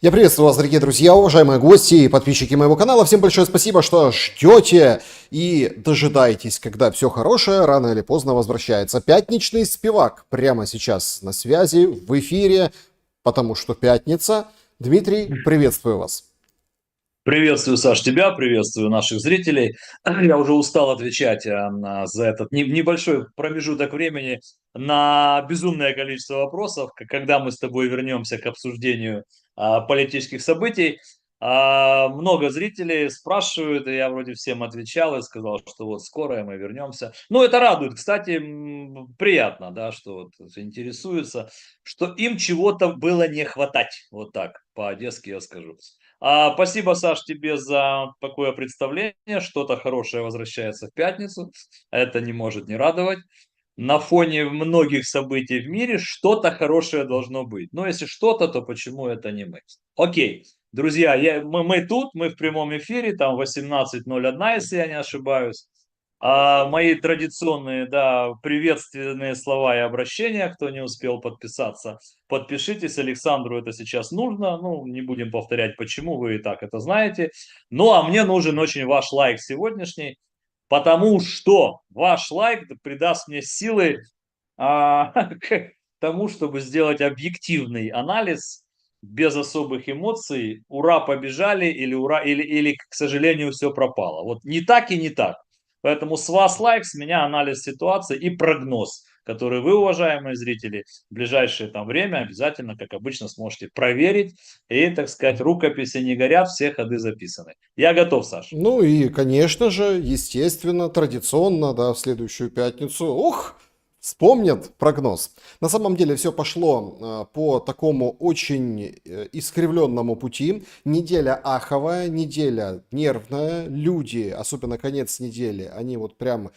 Я приветствую вас, дорогие друзья, уважаемые гости и подписчики моего канала. Всем большое спасибо, что ждете и дожидаетесь, когда все хорошее рано или поздно возвращается. Пятничный спивак прямо сейчас на связи, в эфире, потому что пятница. Дмитрий, приветствую вас. Приветствую, Саш, тебя, приветствую наших зрителей. Я уже устал отвечать за этот небольшой промежуток времени на безумное количество вопросов, когда мы с тобой вернемся к обсуждению политических событий. Много зрителей спрашивают, и я вроде всем отвечал и сказал, что вот скоро мы вернемся. Ну, это радует, кстати, приятно, да, что вот интересуются, что им чего-то было не хватать, вот так, по-одесски я скажу. Спасибо, Саш, тебе за такое представление. Что-то хорошее возвращается в пятницу. Это не может не радовать. На фоне многих событий в мире что-то хорошее должно быть. Но если что-то, то почему это не мы? Окей, друзья, мы тут, мы в прямом эфире, там 18:01, если я не ошибаюсь. Мои традиционные, да, приветственные слова и обращения, кто не успел подписаться, подпишитесь, Александру это сейчас нужно, ну, не будем повторять, почему, вы и так это знаете. Ну, а мне нужен очень ваш лайк сегодняшний, потому что ваш лайк придаст мне силы к тому, чтобы сделать объективный анализ без особых эмоций. Ура, побежали, или ура, или, к сожалению, все пропало. Вот не так и не так. Поэтому с вас лайк, с меня анализ ситуации и прогноз, который вы, уважаемые зрители, в ближайшее там время обязательно, как обычно, сможете проверить. И, так сказать, рукописи не горят, все ходы записаны. Я готов, Саш. Ну и, конечно же, естественно, традиционно, да, в следующую пятницу, вспомнят прогноз. На самом деле все пошло по такому очень искривленному пути. Неделя аховая, неделя нервная. Люди, особенно конец недели, они вот прям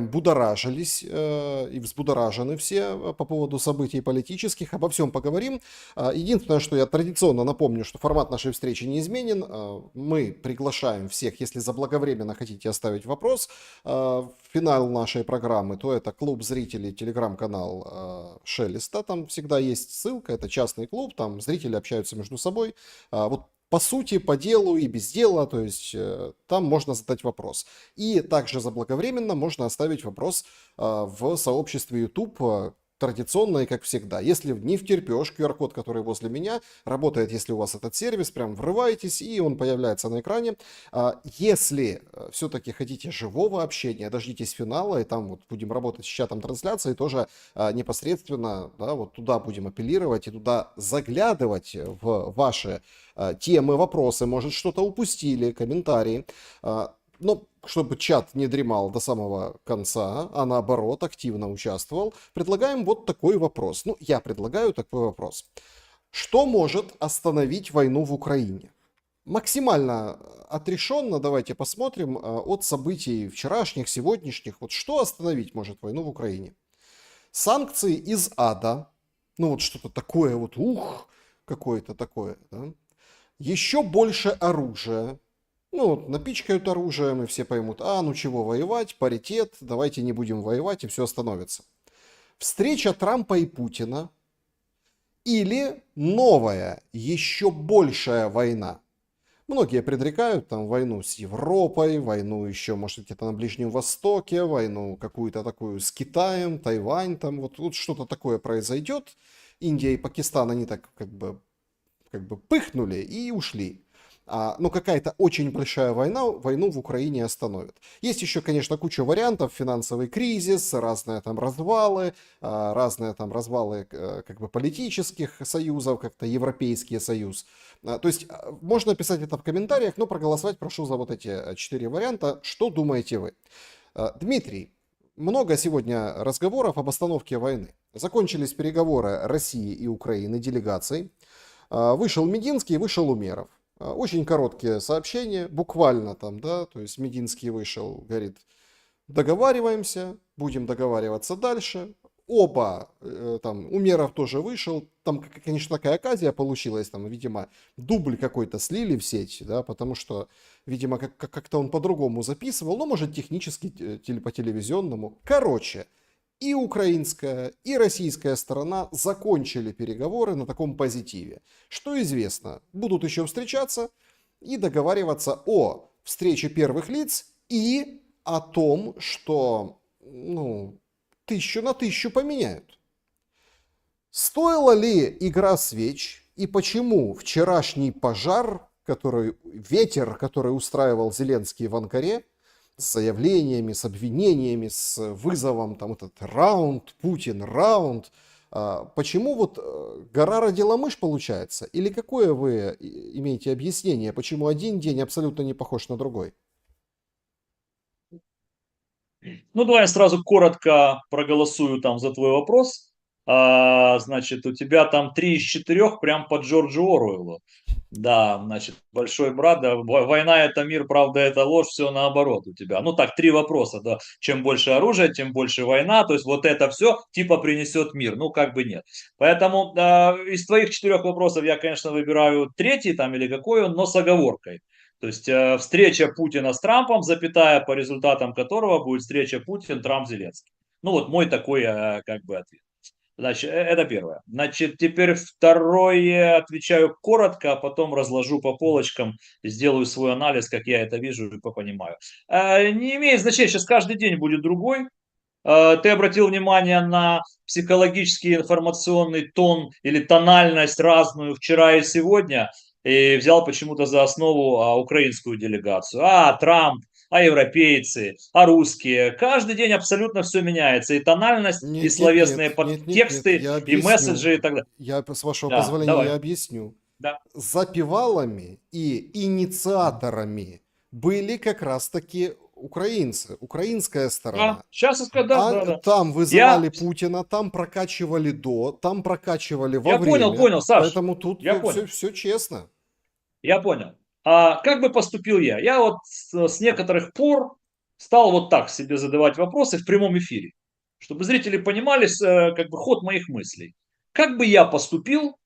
будоражились и взбудоражены все по поводу событий политических. Обо всем поговорим. Единственное, что я традиционно напомню, что формат нашей встречи не изменен. Мы приглашаем всех, если заблаговременно хотите оставить вопрос, в финал нашей программы, то это клуб зрителей, телеграм-канал Шелеста. Там всегда есть ссылка, это частный клуб, там зрители общаются между собой. Вот по сути, по делу и без дела, то есть там можно задать вопрос. И также заблаговременно можно оставить вопрос в сообществе YouTube, традиционно и как всегда. Если не втерпешь, QR-код, который возле меня, работает, если у вас этот сервис, прям врываетесь, и он появляется на экране. Если все-таки хотите живого общения, дождитесь финала, и там вот будем работать с чатом трансляции, тоже непосредственно, да, вот туда будем апеллировать и туда заглядывать в ваши темы, вопросы, может, что-то упустили, комментарии. Но чтобы чат не дремал до самого конца, а наоборот активно участвовал, предлагаем вот такой вопрос. Ну, я предлагаю такой вопрос. Что может остановить войну в Украине? Максимально отрешенно давайте посмотрим от событий вчерашних, сегодняшних. Вот что остановить может войну в Украине? Санкции из ада. Ну вот что-то такое вот, какое-то такое. Да? Еще больше оружия. Ну, вот напичкают оружием, и все поймут, ну чего воевать, паритет, давайте не будем воевать, и все остановится. Встреча Трампа и Путина или новая, еще большая война. Многие предрекают там войну с Европой, войну еще, может, где-то на Ближнем Востоке, войну какую-то такую с Китаем, Тайвань, там вот что-то такое произойдет. Индия и Пакистан, они так как бы пыхнули и ушли. Но какая-то очень большая войну в Украине остановит. Есть еще, конечно, куча вариантов. Финансовый кризис, разные там развалы, как бы политических союзов, как-то Европейский союз. То есть можно писать это в комментариях, но проголосовать прошу за вот эти 4 варианта. Что думаете вы? Дмитрий, много сегодня разговоров об остановке войны. Закончились переговоры России и Украины, делегаций. Вышел Мединский, вышел Умеров. Очень короткие сообщения, буквально там, да, то есть Мединский вышел, говорит, договариваемся, будем договариваться дальше. Оба, там, Умеров тоже вышел, там, конечно, такая оказия получилась, там, видимо, дубль какой-то слили в сеть, да, потому что, видимо, как-то он по-другому записывал, ну, может, технически, по телевизионному. Короче, и украинская, и российская сторона закончили переговоры на таком позитиве. Что известно, будут еще встречаться и договариваться о встрече первых лиц и о том, что, ну, 1000 на 1000 поменяют. Стоила ли игра свеч и почему вчерашний пожар, ветер, который устраивал Зеленский в Анкаре, с заявлениями, с обвинениями, с вызовом, там этот раунд, Путин раунд, почему вот гора родила мышь получается? Или какое вы имеете объяснение, почему один день абсолютно не похож на другой? Ну, давай я сразу коротко проголосую там за твой вопрос. Значит, у тебя там 3 из 4 прям по Джорджу Оруэллу. Да, значит, большой брат, да, война это мир, правда это ложь, все наоборот у тебя. Ну так, 3 вопроса, да, чем больше оружия, тем больше война, то есть вот это все типа принесет мир, ну как бы нет. Поэтому из твоих 4 вопросов я, конечно, выбираю третий там или какой он, но с оговоркой. То есть встреча Путина с Трампом, запятая, по результатам которого будет встреча Путин, Трамп, Зеленский. Ну вот мой такой как бы ответ. Значит, это первое. Значит, теперь второе отвечаю коротко, а потом разложу по полочкам, сделаю свой анализ, как я это вижу и понимаю. Не имеет значения, сейчас каждый день будет другой. Ты обратил внимание на психологический информационный тон или тональность разную вчера и сегодня, и взял почему-то за основу украинскую делегацию. Трамп, европейцы, русские. Каждый день абсолютно все меняется. И тональность, и Нет, нет, нет, словесные нет, нет, нет, подтексты, я и объясню. месседжи и так далее. С вашего Да, позволения, я давай. объясню. Да. Запевалами и инициаторами были как раз-таки украинцы, украинская сторона. Сейчас я скажу, да, да, да. Там Я, вызывали Путина, там прокачивали там прокачивали во я понял, время. понял, Саш, Поэтому тут я все, понял. все честно. Я понял. Как бы поступил я? Я вот с некоторых пор стал вот так себе задавать вопросы в прямом эфире, чтобы зрители понимали как бы ход моих мыслей. Как бы я поступил,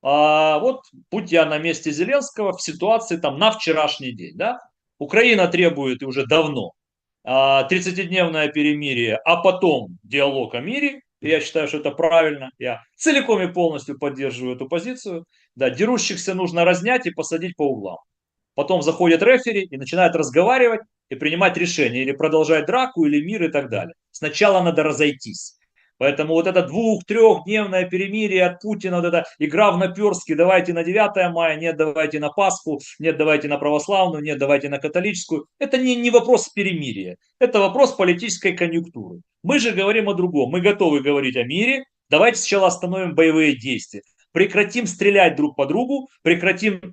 вот будь я на месте Зеленского в ситуации там на вчерашний день, да? Украина требует и уже давно 30-дневное перемирие, а потом диалог о мире. И я считаю, что это правильно. Я целиком и полностью поддерживаю эту позицию. Да, дерущихся нужно разнять и посадить по углам. Потом заходит рефери и начинает разговаривать и принимать решения. Или продолжать драку, или мир и так далее. Сначала надо разойтись. Поэтому вот это 2-3-дневное перемирие от Путина, вот эта игра в наперстки, давайте на 9 мая, нет, давайте на Пасху, нет, давайте на православную, нет, давайте на католическую. Это не вопрос перемирия, это вопрос политической конъюнктуры. Мы же говорим о другом, мы готовы говорить о мире, давайте сначала остановим боевые действия. Прекратим стрелять друг по другу,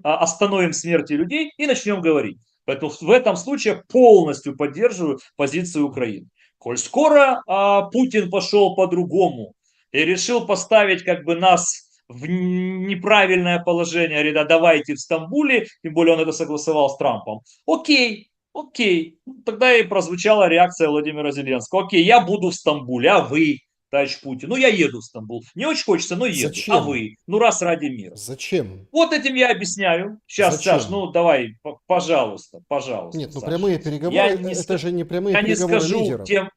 остановим смерти людей и начнем говорить. Поэтому в этом случае полностью поддерживаю позицию Украины. Коль скоро Путин пошел по-другому и решил поставить как бы нас в неправильное положение, говорит, давайте в Стамбуле, тем более он это согласовал с Трампом. Окей, окей. Тогда и прозвучала реакция Владимира Зеленского. Окей, я буду в Стамбуле, а вы, товарищ Путин? Ну, я еду в Стамбул. Не очень хочется, но еду. А Зачем? вы? Ну, раз ради мира. Зачем? Вот этим я объясняю. Сейчас, Саш, Зачем? ну давай, пожалуйста, пожалуйста, Нет, ну Саш. прямые переговоры, Я не, это же не прямые я не переговоры скажу лидеров. тем,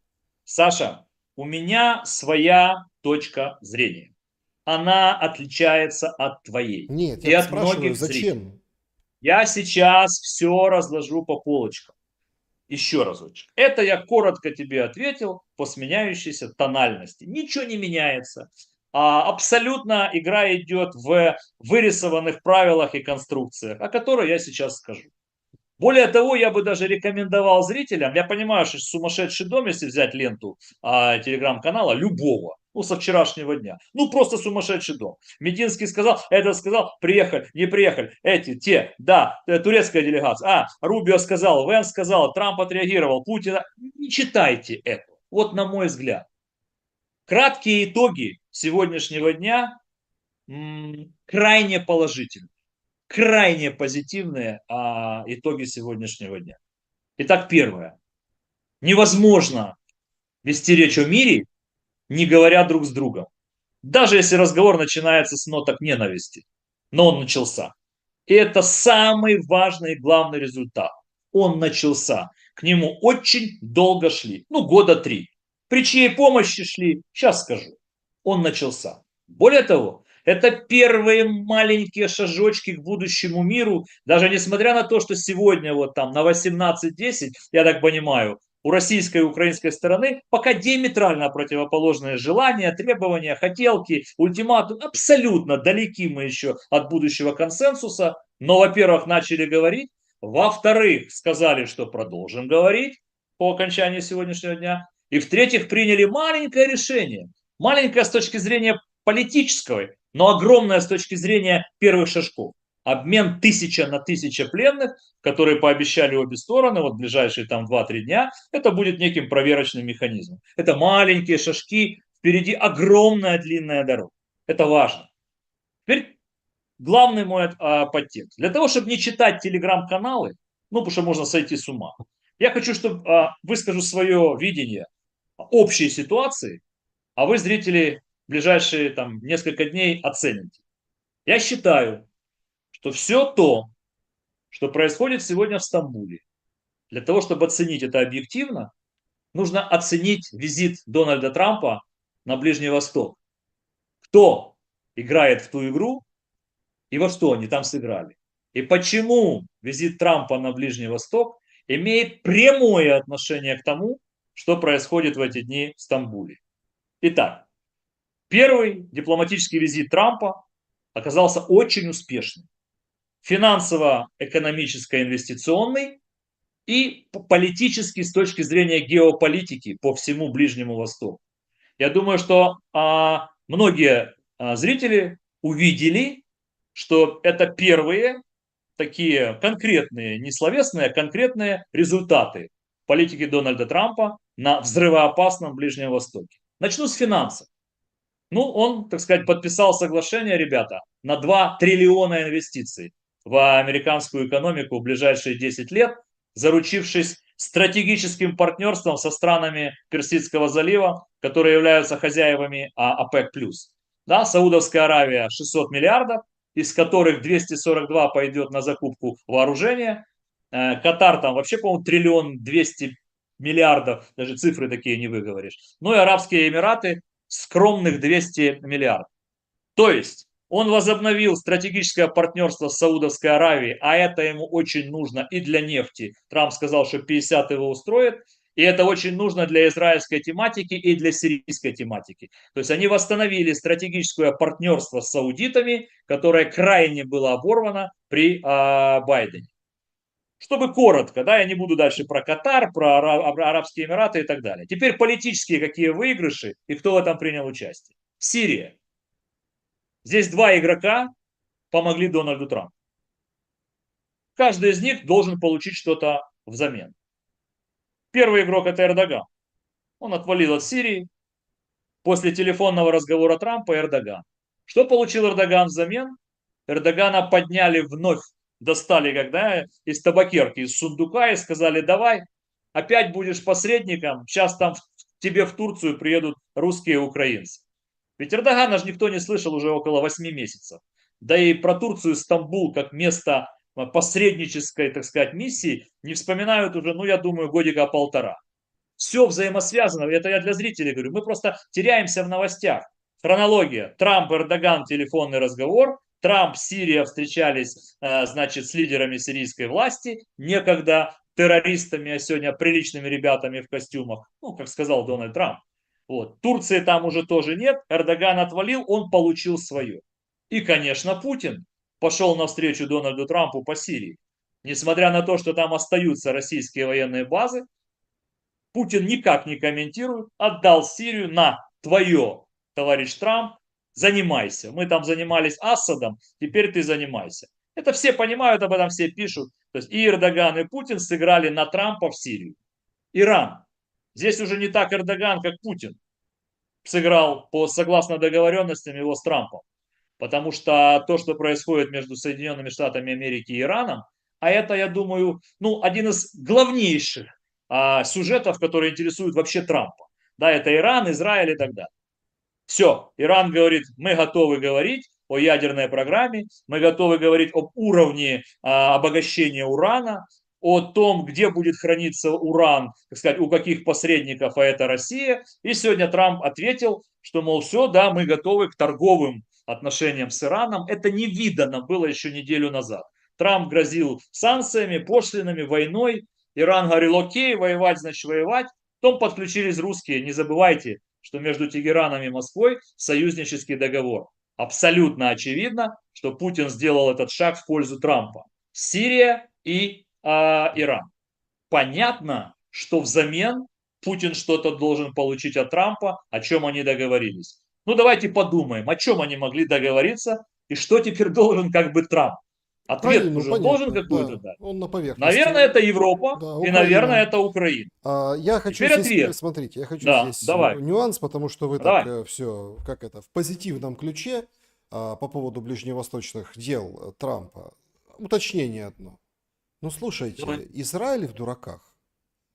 Саша, у меня своя точка зрения. Она отличается от твоей Нет, и я от спрашиваю, многих зрителей. зачем? Я сейчас все разложу по полочкам. Еще разочек. Это я коротко тебе ответил по сменяющейся тональности. Ничего не меняется. Абсолютно игра идет в вырисованных правилах и конструкциях, о которых я сейчас скажу. Более того, я бы даже рекомендовал зрителям, я понимаю, что сумасшедший дом, если взять ленту телеграм-канала, любого, ну, со вчерашнего дня, ну, просто сумасшедший дом. Мединский сказал, этот сказал, приехали, не приехали, эти, те, да, турецкая делегация, Рубио сказал, Вен сказал, Трамп отреагировал, Путин, не читайте это, вот на мой взгляд. Краткие итоги сегодняшнего дня крайне положительны, крайне позитивные итоги сегодняшнего дня. Итак, первое. Невозможно вести речь о мире, не говоря друг с другом. Даже если разговор начинается с ноток ненависти. Но он начался. И это самый важный и главный результат. Он начался. К нему очень долго шли. Ну, года 3. При чьей помощи шли, сейчас скажу. Он начался. Более того, это первые маленькие шажочки к будущему миру, даже несмотря на то, что сегодня вот там на 18:10, я так понимаю, у российской и украинской стороны пока диаметрально противоположные желания, требования, хотелки, ультиматум. Абсолютно далеки мы еще от будущего консенсуса. Но, во-первых, начали говорить. Во-вторых, сказали, что продолжим говорить по окончании сегодняшнего дня. И в-третьих, приняли маленькое решение. Маленькое с точки зрения политического, но огромное с точки зрения первых шажков. Обмен 1000 на 1000 пленных, которые пообещали обе стороны, вот в ближайшие там 2-3 дня, это будет неким проверочным механизмом. Это маленькие шажки, впереди огромная длинная дорога. Это важно. Теперь главный мой подтекст. Для того, чтобы не читать телеграм-каналы, ну, потому что можно сойти с ума, я хочу, чтобы выскажу свое видение общей ситуации, а вы, зрители, в ближайшие там несколько дней оцените. Я считаю, что все то, что происходит сегодня в Стамбуле, для того, чтобы оценить это объективно, нужно оценить визит Дональда Трампа на Ближний Восток. Кто играет в ту игру и во что они там сыграли. И почему визит Трампа на Ближний Восток имеет прямое отношение к тому, что происходит в эти дни в Стамбуле. Итак, первый дипломатический визит Трампа оказался очень успешным. Финансово-экономическо-инвестиционный и политический с точки зрения геополитики по всему Ближнему Востоку. Я думаю, что многие зрители увидели, что это первые такие конкретные, не словесные, а конкретные результаты политики Дональда Трампа на взрывоопасном Ближнем Востоке. Начну с финансов. Ну, он, так сказать, подписал соглашение, ребята, на 2 триллиона инвестиций в американскую экономику в ближайшие 10 лет, заручившись стратегическим партнерством со странами Персидского залива, которые являются хозяевами ОПЕК+. Да, Саудовская Аравия 600 миллиардов, из которых 242 пойдет на закупку вооружения. Катар там вообще, по-моему, 1 200 000 000, даже цифры такие не выговоришь. Ну и Арабские Эмираты скромных 200 миллиардов. То есть он возобновил стратегическое партнерство с Саудовской Аравией, а это ему очень нужно и для нефти. Трамп сказал, что 50 его устроит. И это очень нужно для израильской тематики и для сирийской тематики. То есть они восстановили стратегическое партнерство с саудитами, которое крайне было оборвано при Байдене. Чтобы коротко, да, я не буду дальше про Катар, про Арабские Эмираты и так далее. Теперь политические какие выигрыши и кто в этом принял участие. Сирия. Здесь 2 игрока помогли Дональду Трампу. Каждый из них должен получить что-то взамен. Первый игрок это Эрдоган. Он отвалил от Сирии после телефонного разговора Трампа и Эрдогана. Что получил Эрдоган взамен? Эрдогана подняли вновь, достали когда из табакерки, из сундука и сказали, давай, опять будешь посредником, сейчас там тебе в Турцию приедут русские и украинцы. Ведь Эрдогана же никто не слышал уже около 8 месяцев. Да и про Турцию, Стамбул, как место посреднической, так сказать, миссии, не вспоминают уже, ну, я думаю, годика полтора. Все взаимосвязано, это я для зрителей говорю, мы просто теряемся в новостях. Хронология. Трамп, Эрдоган, телефонный разговор. Трамп, Сирия встречались, значит, с лидерами сирийской власти, некогда террористами, а сегодня приличными ребятами в костюмах, ну, как сказал Дональд Трамп. Вот. Турции там уже тоже нет, Эрдоган отвалил, он получил свое. И, конечно, Путин пошел навстречу Дональду Трампу по Сирии. Несмотря на то, что там остаются российские военные базы, Путин никак не комментирует, отдал Сирию на твое, товарищ Трамп, занимайся. Мы там занимались Асадом, теперь ты занимайся. Это все понимают, об этом все пишут. То есть и Эрдоган, и Путин сыграли на Трампа в Сирию. Иран. Здесь уже не так Эрдоган, как Путин сыграл согласно договоренностям его с Трампом. Потому что то, что происходит между Соединенными Штатами Америки и Ираном, а это, я думаю, ну, один из главнейших сюжетов, которые интересуют вообще Трампа. Да, это Иран, Израиль и так далее. Все, Иран говорит, мы готовы говорить о ядерной программе, мы готовы говорить об уровне обогащения урана, о том, где будет храниться уран, так сказать, у каких посредников, а это Россия. И сегодня Трамп ответил, что, мол, все, да, мы готовы к торговым отношениям с Ираном. Это не видано было еще неделю назад. Трамп грозил санкциями, пошлинами, войной. Иран говорил, окей, воевать значит воевать. Потом подключились русские. Не забывайте, что между Тегераном и Москвой союзнический договор. Абсолютно очевидно, что Путин сделал этот шаг в пользу Трампа. Сирия и Иран. Понятно, что взамен Путин что-то должен получить от Трампа, о чем они договорились. Ну давайте подумаем, о чем они могли договориться и что теперь должен как бы Трамп. Ответ Украину, уже должен понятно, какой-то да, дать. он на поверхности. Наверное, это Европа Да, и, наверное, Украина. это Украина. Я хочу Теперь здесь, ответ. смотрите, я хочу Да, здесь давай, нюанс, потому что вы так давай. все, как это, в позитивном ключе по поводу ближневосточных дел Трампа. Уточнение одно. Ну, слушайте, Давай. Израиль в дураках.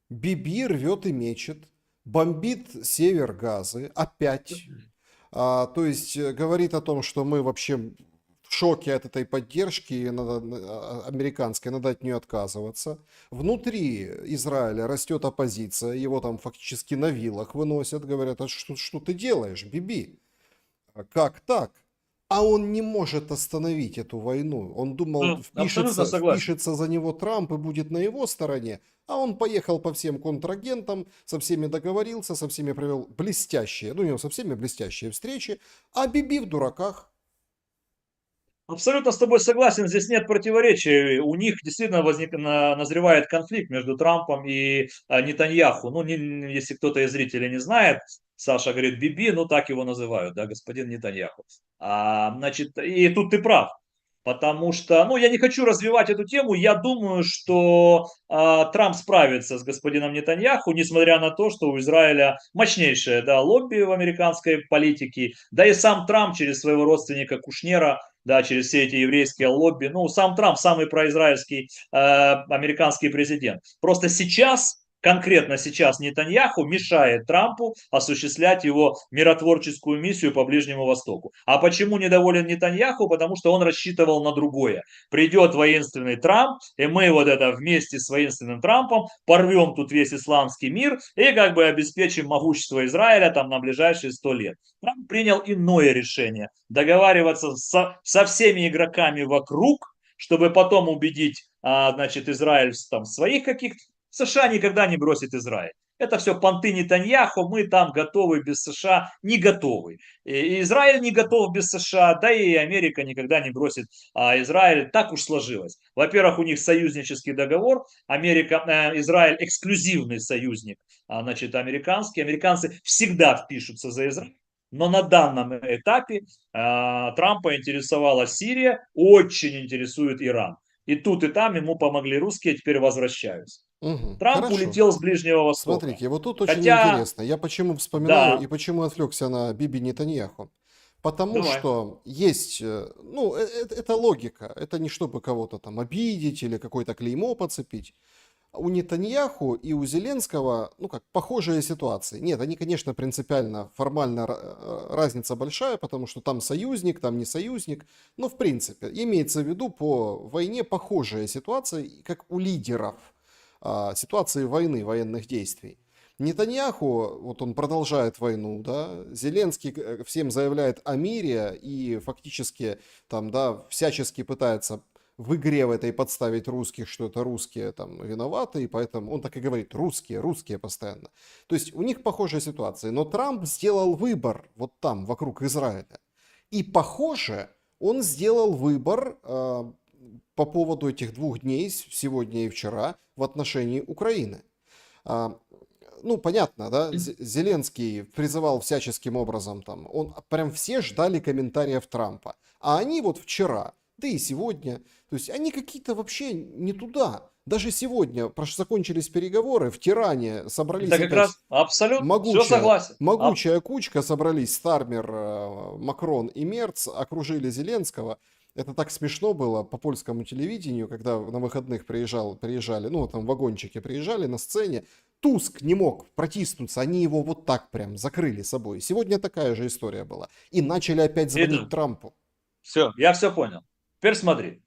Биби рвет и мечет, бомбит север Газы опять. То есть говорит о том, что мы вообще в шоке от этой поддержки и американской, надо от нее отказываться. Внутри Израиля растет оппозиция, его там фактически на вилах выносят, говорят, а что ты делаешь, Биби? Как так? А он не может остановить эту войну. Он думал, Да, абсолютно согласен. впишется за него Трамп и будет на его стороне. А он поехал по всем контрагентам, со всеми договорился, со всеми провел блестящие, ну не со всеми блестящие встречи, а Биби в дураках. Абсолютно с тобой согласен, здесь нет противоречий. У них действительно назревает конфликт между Трампом и Нетаньяху. Ну, если кто-то из зрителей не знает, Саша говорит Биби, ну так его называют, да, господин Нетаньяху. Значит, и тут ты прав. Потому что, ну, я не хочу развивать эту тему. Я думаю, что Трамп справится с господином Нетаньяху, несмотря на то, что у Израиля мощнейшее, да, лобби в американской политике. Да и сам Трамп через своего родственника Кушнера, да, через все эти еврейские лобби. Ну, сам Трамп самый произраильский американский президент. Просто сейчас, конкретно сейчас Нетаньяху мешает Трампу осуществлять его миротворческую миссию по Ближнему Востоку. А почему недоволен Нетаньяху? Потому что он рассчитывал на другое. Придет воинственный Трамп, и мы вот это вместе с воинственным Трампом порвем тут весь исламский мир и как бы обеспечим могущество Израиля там на ближайшие 100 лет. Трамп принял иное решение. Договариваться со всеми игроками вокруг, чтобы потом убедить, значит, Израиль там, в своих каких-то. США никогда не бросит Израиль. Это все понты Нетаньяху, мы там готовы без США, не готовы. И Израиль не готов без США, да и Америка никогда не бросит Израиль. Так уж сложилось. Во-первых, у них союзнический договор, Израиль эксклюзивный союзник, значит, американский. Американцы всегда впишутся за Израиль. Но на данном этапе Трампа интересовала Сирия, очень интересует Иран. И тут, и там ему помогли русские, теперь возвращаются. Мгм, Трамп хорошо. улетел с Ближнего Востока. Смотрите, вот тут очень Хотя, интересно. Я почему вспоминаю и да, почему отвлекся на Биби Нетаньяху. Потому давай. что есть, ну, это логика. Это не чтобы кого-то там обидеть или какое-то клеймо подцепить. У Нетаньяху и у Зеленского, ну как, похожие ситуации. Нет, они, конечно, принципиально, формально разница большая, потому что там союзник, там не союзник. Но, в принципе, имеется в виду по войне похожая ситуация, как у лидеров ситуации войны, военных действий. Нетаньяху, вот он продолжает войну, да, Зеленский всем заявляет о мире и фактически там, да, всячески пытается в игре в этой подставить русских, что это русские там виноваты, и поэтому он так и говорит, русские, русские постоянно. То есть у них похожая ситуация, но Трамп сделал выбор вот там, вокруг Израиля. И похоже, он сделал выбор по поводу этих 2 дней, сегодня и вчера, в отношении Украины. Ну, понятно, да, Зеленский призывал всяческим образом, там, он, прям все ждали комментариев Трампа. А они вот вчера, да и сегодня, то есть они какие-то вообще не туда. Даже сегодня закончились переговоры, в Тиране собрались Это как опять раз абсолютно, все могучая, согласен. могучая кучка, собрались Стармер, Макрон и Мерц, окружили Зеленского. Это так смешно было по польскому телевидению, когда на выходных приезжали, ну, там вагончики приезжали на сцене. Туск не мог протиснуться, они его вот так прям закрыли собой. Сегодня такая же история была. И начали опять звонить Это, Трампу. все, я все понял. Теперь смотри.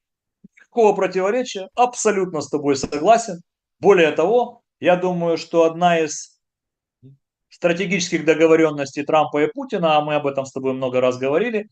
никакого противоречия, абсолютно с тобой согласен. Более того, я думаю, что одна из стратегических договоренностей Трампа и Путина, а мы об этом с тобой много раз говорили,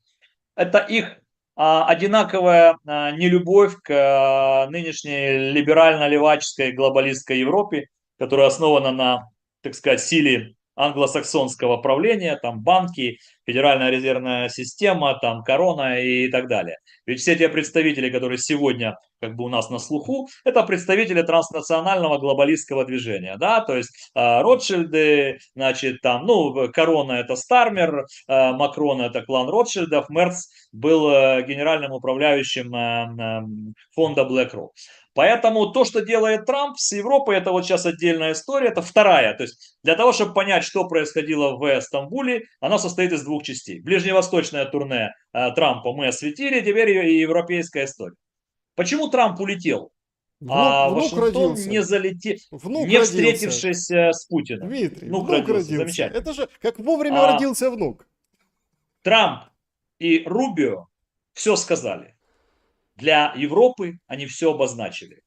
это их одинаковая нелюбовь к нынешней либерально-леваческой глобалистской Европе, которая основана на, так сказать, силе англосаксонского правления, там банки, Федеральная резервная система, там корона и так далее. Ведь все те представители, которые сегодня как бы у нас на слуху, это представители транснационального глобалистского движения, да, то есть Ротшильды, значит, там, ну, корона это Стармер, Макрон это клан Ротшильдов, Мерц был генеральным управляющим фонда BlackRock. Поэтому то, что делает Трамп с Европой, это вот сейчас отдельная история, это вторая. То есть для того, чтобы понять, что происходило в Стамбуле, оно состоит из двух частей. Ближневосточное турне Трампа мы осветили, теперь и европейская история. Почему Трамп улетел? Внук, А внук Вашингтон не родился. залетел, Внук не родился. встретившись с Путиным. Дмитрий, Внук внук родился, родился. замечательно. Это же как вовремя А родился внук. Трамп и Рубио все сказали. Для Европы они все обозначили.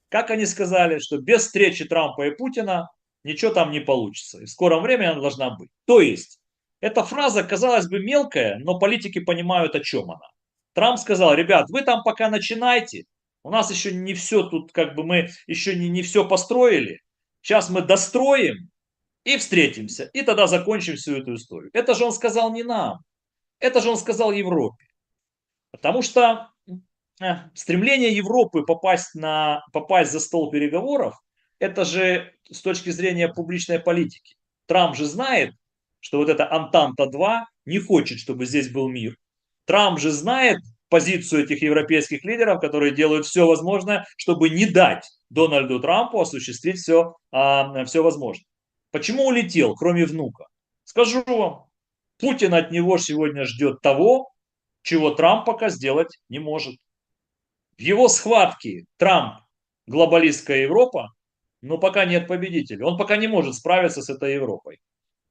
Как они сказали, что без встречи Трампа и Путина ничего там не получится. И в скором времени она должна быть. То есть, эта фраза, казалось бы, мелкая, но политики понимают, о чем она. Трамп сказал: ребят, вы там пока начинайте. У нас еще не все тут, как бы мы еще не все построили. Сейчас мы достроим и встретимся. И тогда закончим всю эту историю. Это же он сказал не нам. Это же он сказал Европе. Потому что стремление Европы попасть за стол переговоров, это же с точки зрения публичной политики. Трамп же знает, что вот эта Антанта-2 не хочет, чтобы здесь был мир. Трамп же знает позицию этих европейских лидеров, которые делают все возможное, чтобы не дать Дональду Трампу осуществить все возможное. Почему улетел, кроме внука? Скажу вам, Путин от него сегодня ждет того, чего Трамп пока сделать не может. В его схватке Трамп, глобалистская Европа, но пока нет победителя. Он пока не может справиться с этой Европой.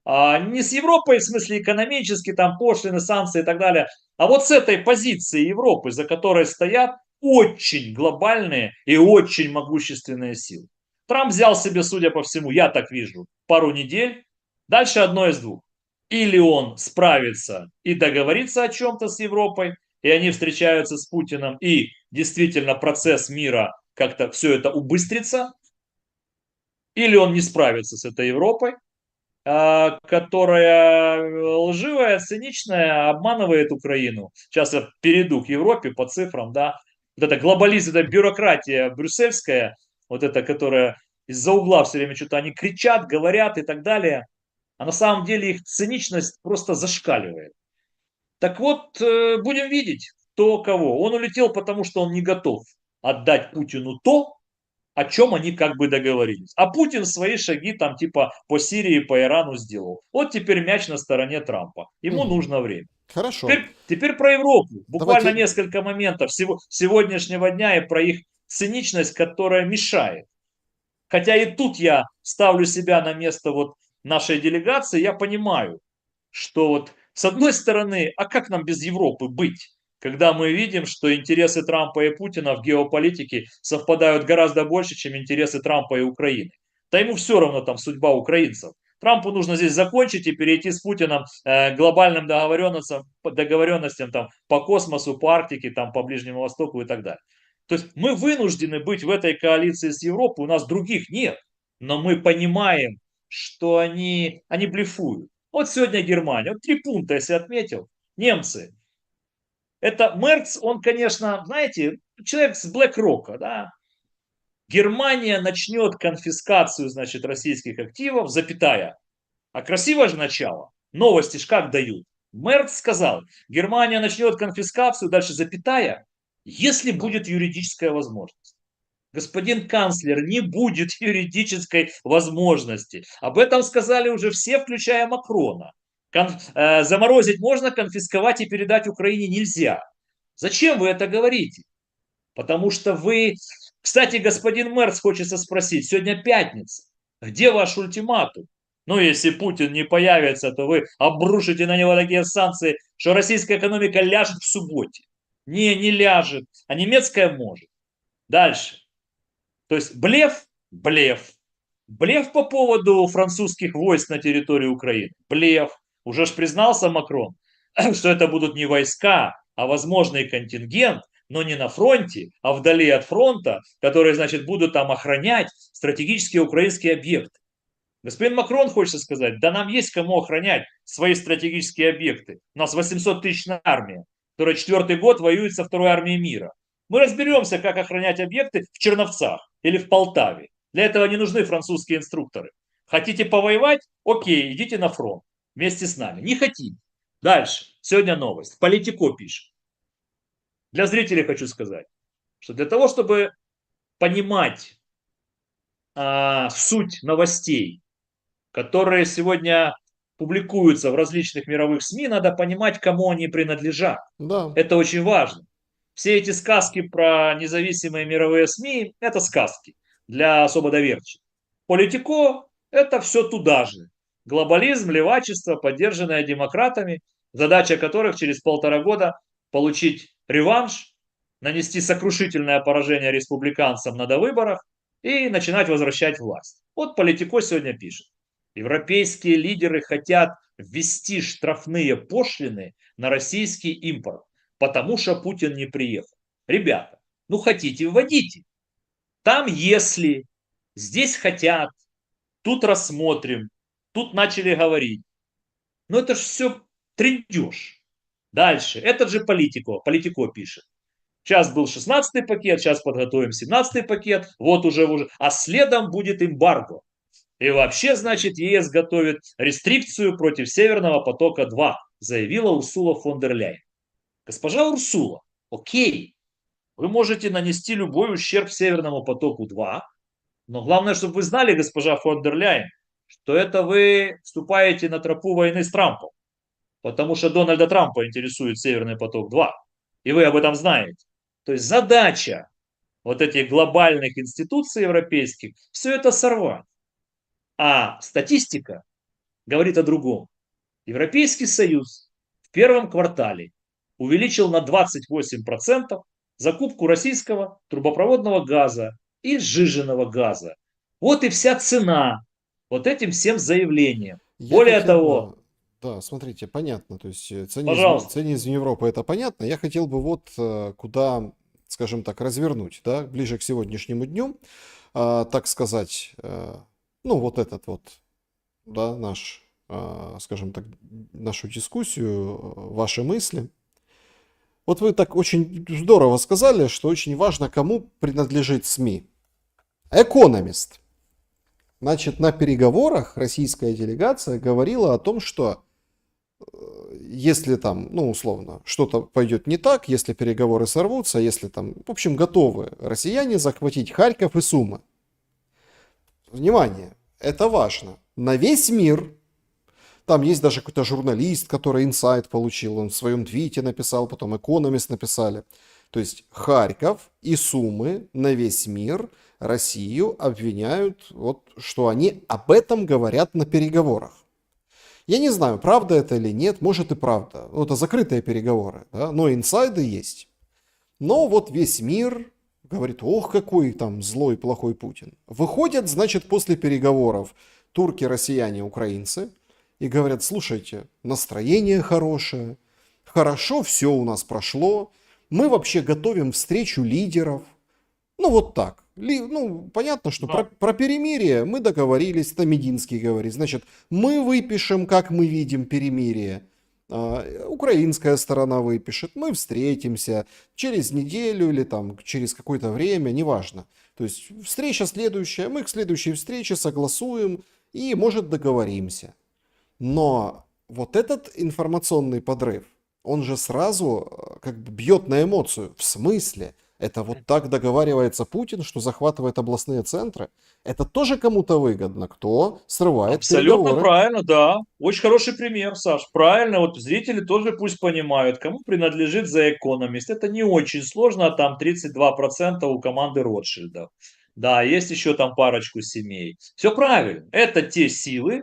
Не с Европой в смысле экономически, там пошлины, санкции и так далее, а вот с этой позиции Европы, за которой стоят очень глобальные и очень могущественные силы. Трамп взял себе, судя по всему, я так вижу, пару недель. Дальше одно из двух. Или он справится и договорится о чем-то с Европой, и они встречаются с Путиным, и действительно процесс мира как-то все это убыстрится, или он не справится с этой Европой, которая лживая, циничная, обманывает Украину. Сейчас я перейду к Европе по цифрам, да. Вот эта глобализм, эта бюрократия брюссельская, вот эта, которая из-за угла все время что-то они кричат, говорят и так далее, а на самом деле их циничность просто зашкаливает. Так вот, будем видеть, кто кого. Он улетел, потому что он не готов отдать Путину то, о чем они как бы договорились. А Путин свои шаги там типа по Сирии, по Ирану сделал. Вот теперь мяч на стороне Трампа. Ему Мгм. нужно время. Хорошо. Теперь про Европу. Буквально Давайте. несколько моментов сегодняшнего дня и про их циничность, которая мешает. Хотя и тут я ставлю себя на место вот нашей делегации, я понимаю, что вот с одной стороны, а как нам без Европы быть? Когда мы видим, что интересы Трампа и Путина в геополитике совпадают гораздо больше, чем интересы Трампа и Украины. Да ему все равно там судьба украинцев. Трампу нужно здесь закончить и перейти с Путиным к глобальным договоренностям там, по космосу, по Арктике, там, по Ближнему Востоку и так далее. То есть мы вынуждены быть в этой коалиции с Европой, у нас других нет. Но мы понимаем, что они блефуют. Вот сегодня Германия, вот 3 пункта, если отметил, немцы. Это Мерц, он, конечно, знаете, человек с BlackRock, да. Германия начнет конфискацию, значит, российских активов, запятая. А красивое же начало. Новости ж как дают. Мерц сказал, Германия начнет конфискацию, дальше запятая, если будет юридическая возможность. Господин канцлер, не будет юридической возможности. Об этом сказали уже все, включая Макрона. Заморозить можно, конфисковать и передать Украине нельзя. Зачем вы это говорите? Потому что вы... Кстати, господин Мерц, хочется спросить, сегодня пятница. Где ваш ультиматум? Ну, если Путин не появится, то вы обрушите на него такие санкции, что российская экономика ляжет в субботе. Не ляжет, а немецкая может. Дальше. То есть блеф, блеф. Блеф по поводу французских войск на территории Украины. Блеф. Уже ж признался Макрон, что это будут не войска, а возможный контингент, но не на фронте, а вдали от фронта, которые, значит, будут там охранять стратегические украинские объекты. Господин Макрон хочет сказать, да нам есть кому охранять свои стратегические объекты. У нас 800-тысячная армия, которая 4-й год воюет со второй армией мира. Мы разберемся, как охранять объекты в Черновцах или в Полтаве. Для этого не нужны французские инструкторы. Хотите повоевать? Окей, идите на фронт вместе с нами. Не хотите. Дальше. Сегодня новость. Политико пишет. Для зрителей хочу сказать, что для того, чтобы понимать суть новостей, которые сегодня публикуются в различных мировых СМИ, надо понимать, кому они принадлежат. Да, Это очень важно. Все эти сказки про независимые мировые СМИ – это сказки для особо доверчивых. Политико – это все туда же. Глобализм, левачество, поддержанное демократами, задача которых через 1,5 года получить реванш, нанести сокрушительное поражение республиканцам на довыборах и начинать возвращать власть. Вот Политико сегодня пишет. Европейские лидеры хотят ввести штрафные пошлины на российский импорт, потому что Путин не приехал. Ребята, ну хотите, вводите. Там если, здесь хотят, тут рассмотрим, тут начали говорить. Но это же все трендеж. Дальше, этот же Политико пишет. Сейчас был 16-й пакет, сейчас подготовим 17-й пакет, вот уже, а следом будет эмбарго. И вообще, значит, ЕС готовит рестрикцию против Северного потока-2, заявила Урсула фон дер Ляйен. Госпожа Урсула, окей, вы можете нанести любой ущерб Северному потоку-2, но главное, чтобы вы знали, госпожа фон дер Ляйен, что это вы вступаете на тропу войны с Трампом, потому что Дональда Трампа интересует Северный поток-2, и вы об этом знаете. То есть задача вот этих глобальных институций европейских все это сорвать. А статистика говорит о другом. Европейский Союз в первом квартале увеличил на 28% закупку российского трубопроводного газа и сжиженного газа. Вот и вся цена вот этим всем заявлениям. я Более хотел того, бы, да, смотрите, понятно, то есть пожалуйста, ценизм Европы это понятно, я хотел бы вот куда, скажем так, развернуть, да, ближе к сегодняшнему дню, так сказать, ну вот этот вот, да, скажем так, нашу дискуссию, ваши мысли. Вот вы так очень здорово сказали, что очень важно, кому принадлежит СМИ. Экономист. Значит, на переговорах российская делегация говорила о том, что если там, ну, условно, что-то пойдет не так, если переговоры сорвутся, если там, в общем, готовы россияне захватить Харьков и Сумы. Внимание, это важно. На весь мир. Там есть даже какой-то журналист, который инсайт получил, он в своем твите написал, потом Экономист написали. То есть Харьков и Сумы на весь мир Россию обвиняют, вот, что они об этом говорят на переговорах. Я не знаю, правда это или нет, может и правда. Ну, это закрытые переговоры, да? Но инсайды есть. Но вот весь мир говорит, ох, какой там злой, плохой Путин. Выходят, значит, после переговоров турки, россияне, украинцы и говорят, слушайте, настроение хорошее, хорошо все у нас прошло, мы вообще готовим встречу лидеров. Ну вот так. Ну, понятно, что про перемирие мы договорились, это Мединский говорит. Значит, мы выпишем, как мы видим перемирие. Украинская сторона выпишет, мы встретимся через неделю или там через какое-то время, неважно. То есть встреча следующая, мы к следующей встрече согласуем и, может, договоримся. Но вот этот информационный подрыв, он же сразу как бы бьет на эмоцию. В смысле? Это вот так договаривается Путин, что захватывает областные центры? Это тоже кому-то выгодно. Кто срывает абсолютно переговоры? правильно, да. Очень хороший пример, Саш. Правильно, вот зрители тоже пусть понимают, кому принадлежит The Economist. Это не очень сложно, там 32% у команды Ротшильдов. Да, есть еще там парочку семей. Все правильно. Это те силы,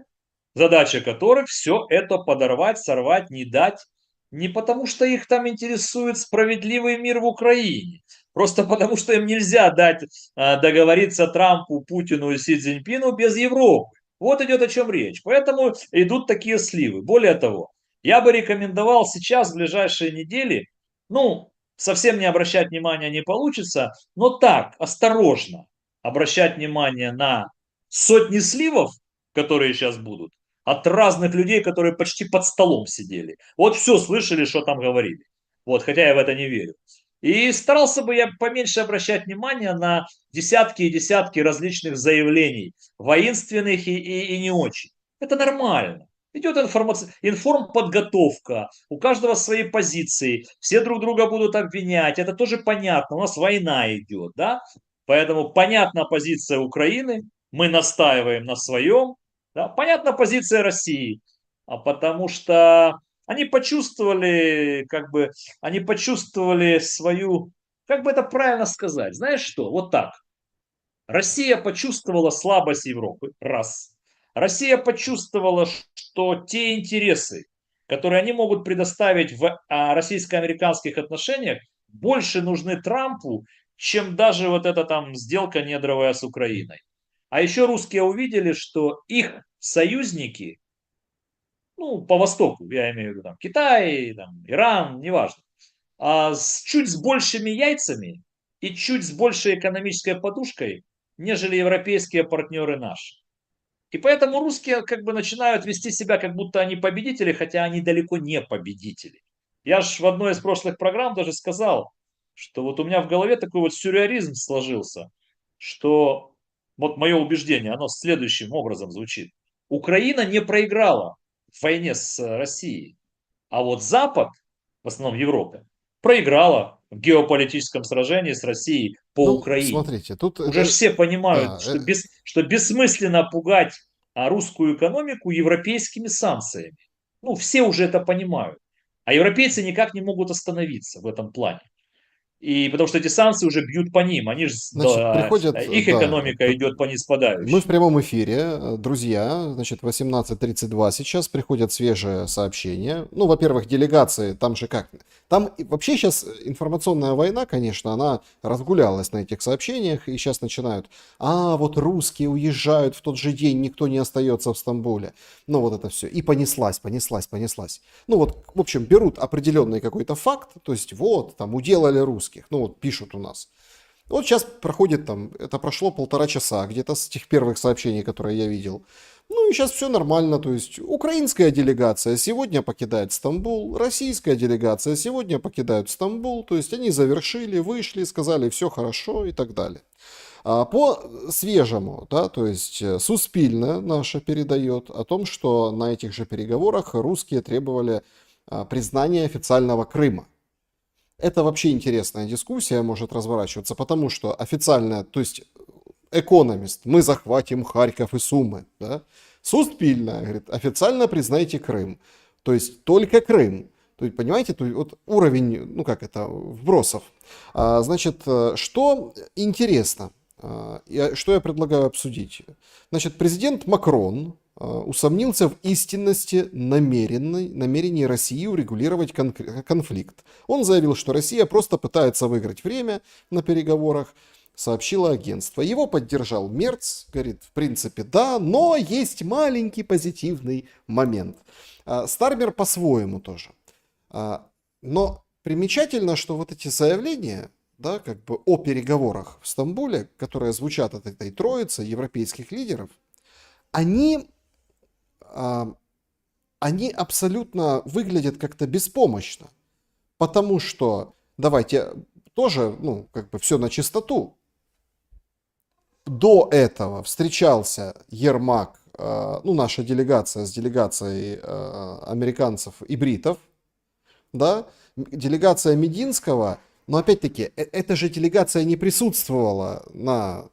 задача которых все это подорвать, сорвать, не дать Не потому, что их там интересует справедливый мир в Украине. Просто потому, что им нельзя дать договориться Трампу, Путину и Си Цзиньпину без Европы. Вот идет о чем речь. Поэтому идут такие сливы. Более того, я бы рекомендовал сейчас, в ближайшие недели, ну, совсем не обращать внимания не получится, но так, осторожно обращать внимание на сотни сливов, которые сейчас будут, от разных людей, которые почти под столом сидели. Вот все слышали, что там говорили. Вот, хотя я в это не верю. И старался бы я поменьше обращать внимание на десятки и десятки различных заявлений, воинственных и не очень. Это нормально. Идет информподготовка, у каждого свои позиции, все друг друга будут обвинять, это тоже понятно, у нас война идет, да? Поэтому понятна позиция Украины, мы настаиваем на своем, да? Понятна позиция России, потому что они почувствовали, они почувствовали свою, как бы это правильно сказать, знаешь что, вот так. Россия почувствовала слабость Европы, раз. Россия почувствовала, что те интересы, которые они могут предоставить в российско-американских отношениях, больше нужны Трампу, чем даже вот эта там сделка недровая с Украиной. А еще русские увидели, что их союзники, ну, по Востоку, я имею в виду там Китай, там, Иран, неважно, чуть с большими яйцами и чуть с большей экономической подушкой, нежели европейские партнеры наши. И поэтому русские как бы начинают вести себя, как будто они победители, хотя они далеко не победители. Я же в одной из прошлых программ даже сказал, что вот у меня в голове такой вот сюрреализм сложился, что вот мое убеждение, оно следующим образом звучит. Украина не проиграла в войне с Россией, а вот Запад, в основном Европа, проиграла в геополитическом сражении с Россией по Ну, Украине. смотрите, тут, Уже все понимают, да, что бессмысленно пугать русскую экономику европейскими санкциями. Ну, все уже это понимают. А европейцы никак не могут остановиться в этом плане. И потому что эти санкции уже бьют по ним. Они же, значит, да, приходят, их да, экономика идет по мы в ниспадающей. прямом эфире, друзья, значит, 18:32 сейчас приходят свежие сообщения. Ну, во-первых, делегации, там же как? Там вообще сейчас информационная война, конечно, она разгулялась на этих сообщениях, и сейчас начинают, вот русские уезжают в тот же день, никто не остается в Стамбуле. Ну, вот это все. И понеслась, понеслась, понеслась. Ну, вот, в общем, берут определенный какой-то факт, то есть, вот, там, уделали русских, ну, вот, пишут у нас. Вот сейчас проходит там, это прошло 1,5 часа где-то с тех первых сообщений, которые я видел. Ну и сейчас все нормально, то есть украинская делегация сегодня покидает Стамбул, российская делегация сегодня покидает Стамбул, то есть они завершили, вышли, сказали все хорошо и так далее. По свежему, да, то есть Суспильна наша передает о том, что на этих же переговорах русские требовали признания официального Крыма. Это вообще интересная дискуссия может разворачиваться, потому что официально, то есть Экономист, мы захватим Харьков и Сумы, да? Суспильная, говорит, официально признайте Крым, то есть только Крым. То есть, понимаете, то есть, вот уровень, ну как это, вбросов. Значит, что интересно, что я предлагаю обсудить. Значит, президент Макрон усомнился в истинности намерений России урегулировать конфликт. Он заявил, что Россия просто пытается выиграть время на переговорах, сообщило агентство. Его поддержал Мерц, говорит, в принципе, да, но есть маленький позитивный момент. Стармер по-своему тоже. Но примечательно, что вот эти заявления, да, как бы о переговорах в Стамбуле, которые звучат от этой троицы европейских лидеров, они, они абсолютно выглядят как-то беспомощно. Потому что, давайте тоже, ну, как бы все на чистоту. До этого встречался Ермак, ну, наша делегация с делегацией американцев и бритов, да, делегация Мединского, но опять-таки, эта же делегация не присутствовала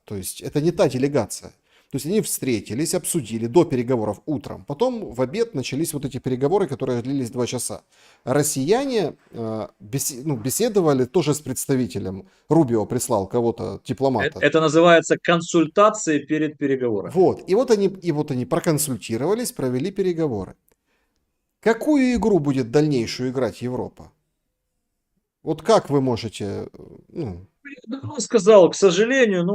то есть это не та делегация. То есть они встретились, обсудили до переговоров утром. Потом в обед начались вот эти переговоры, которые длились 2 часа. Россияне беседовали тоже с представителем. Рубио прислал кого-то, дипломата. Это называется консультации перед переговорами. Вот. И вот они проконсультировались, провели переговоры. Какую игру будет дальнейшую играть Европа? Вот как вы можете, ну, Я давно сказал, к сожалению, ну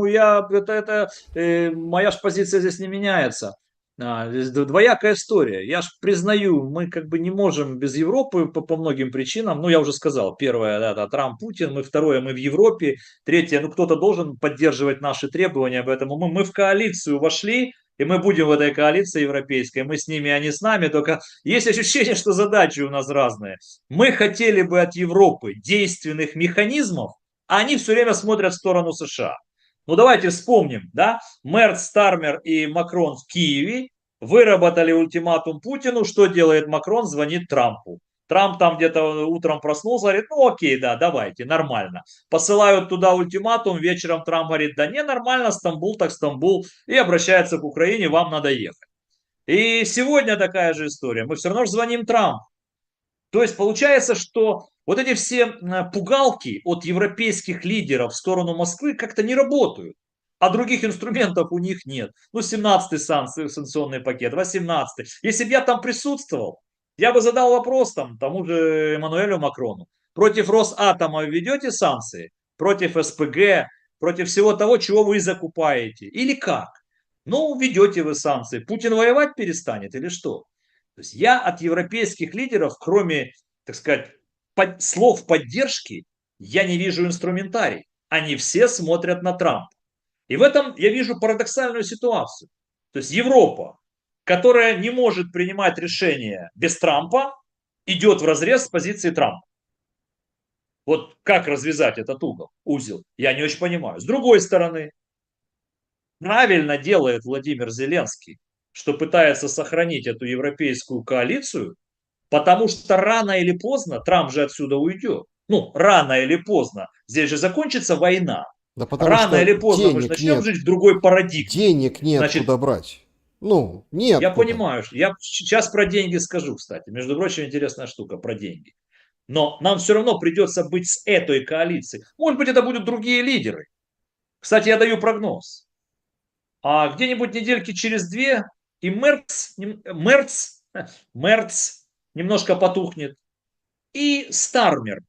моя ж позиция здесь не меняется. Здесь двоякая история. Я ж признаю, мы как бы не можем без Европы по многим причинам. Ну, я уже сказал, первое, да, да, Трамп, Путин, мы второе, мы в Европе, третье, ну, кто-то должен поддерживать наши требования, поэтому мы в коалицию вошли, и мы будем в этой коалиции европейской, мы с ними, они с нами, только есть ощущение, что задачи у нас разные. Мы хотели бы от Европы действенных механизмов, а они все время смотрят в сторону США. Ну давайте вспомним, да, Мерц, Стармер и Макрон в Киеве выработали ультиматум Путину, что делает Макрон, звонит Трампу. Трамп там где-то утром проснулся, говорит, ну окей, да, давайте, нормально. Посылают туда ультиматум, вечером Трамп говорит, да не, нормально, Стамбул так Стамбул, и обращается к Украине, вам надо ехать. И сегодня такая же история, мы все равно же звоним Трампу. То есть получается, что вот эти все пугалки от европейских лидеров в сторону Москвы как-то не работают. А других инструментов у них нет. Ну, 17-й санкционный пакет, 18-й. Если бы я там присутствовал, я бы задал вопрос там тому же Эммануэлю Макрону. Против Росатома ведете санкции? Против СПГ? Против всего того, чего вы закупаете? Или как? Ну, ведете вы санкции. Путин воевать перестанет или что? То есть я от европейских лидеров, кроме, так сказать, слов поддержки, я не вижу инструментарий. Они все смотрят на Трампа. И в этом я вижу парадоксальную ситуацию. То есть Европа, которая не может принимать решения без Трампа, идет в разрез с позиции Трампа. Вот как развязать этот узел, я не очень понимаю. С другой стороны, правильно делает Владимир Зеленский, что пытается сохранить эту европейскую коалицию, потому что рано или поздно Трамп же отсюда уйдет. Ну, рано или поздно. Здесь же закончится война. да потому Рано что или поздно мы же денег начнем нет, жить в другой парадигме. денег Значит, неоткуда брать. Ну, я неоткуда. понимаю, я сейчас про деньги скажу, кстати. Между прочим, интересная штука про деньги. Но нам все равно придется быть с этой коалицией. Может быть, это будут другие лидеры. Кстати, я даю прогноз. А где-нибудь недельки через две и Мерц немножко потухнет, и Стармер.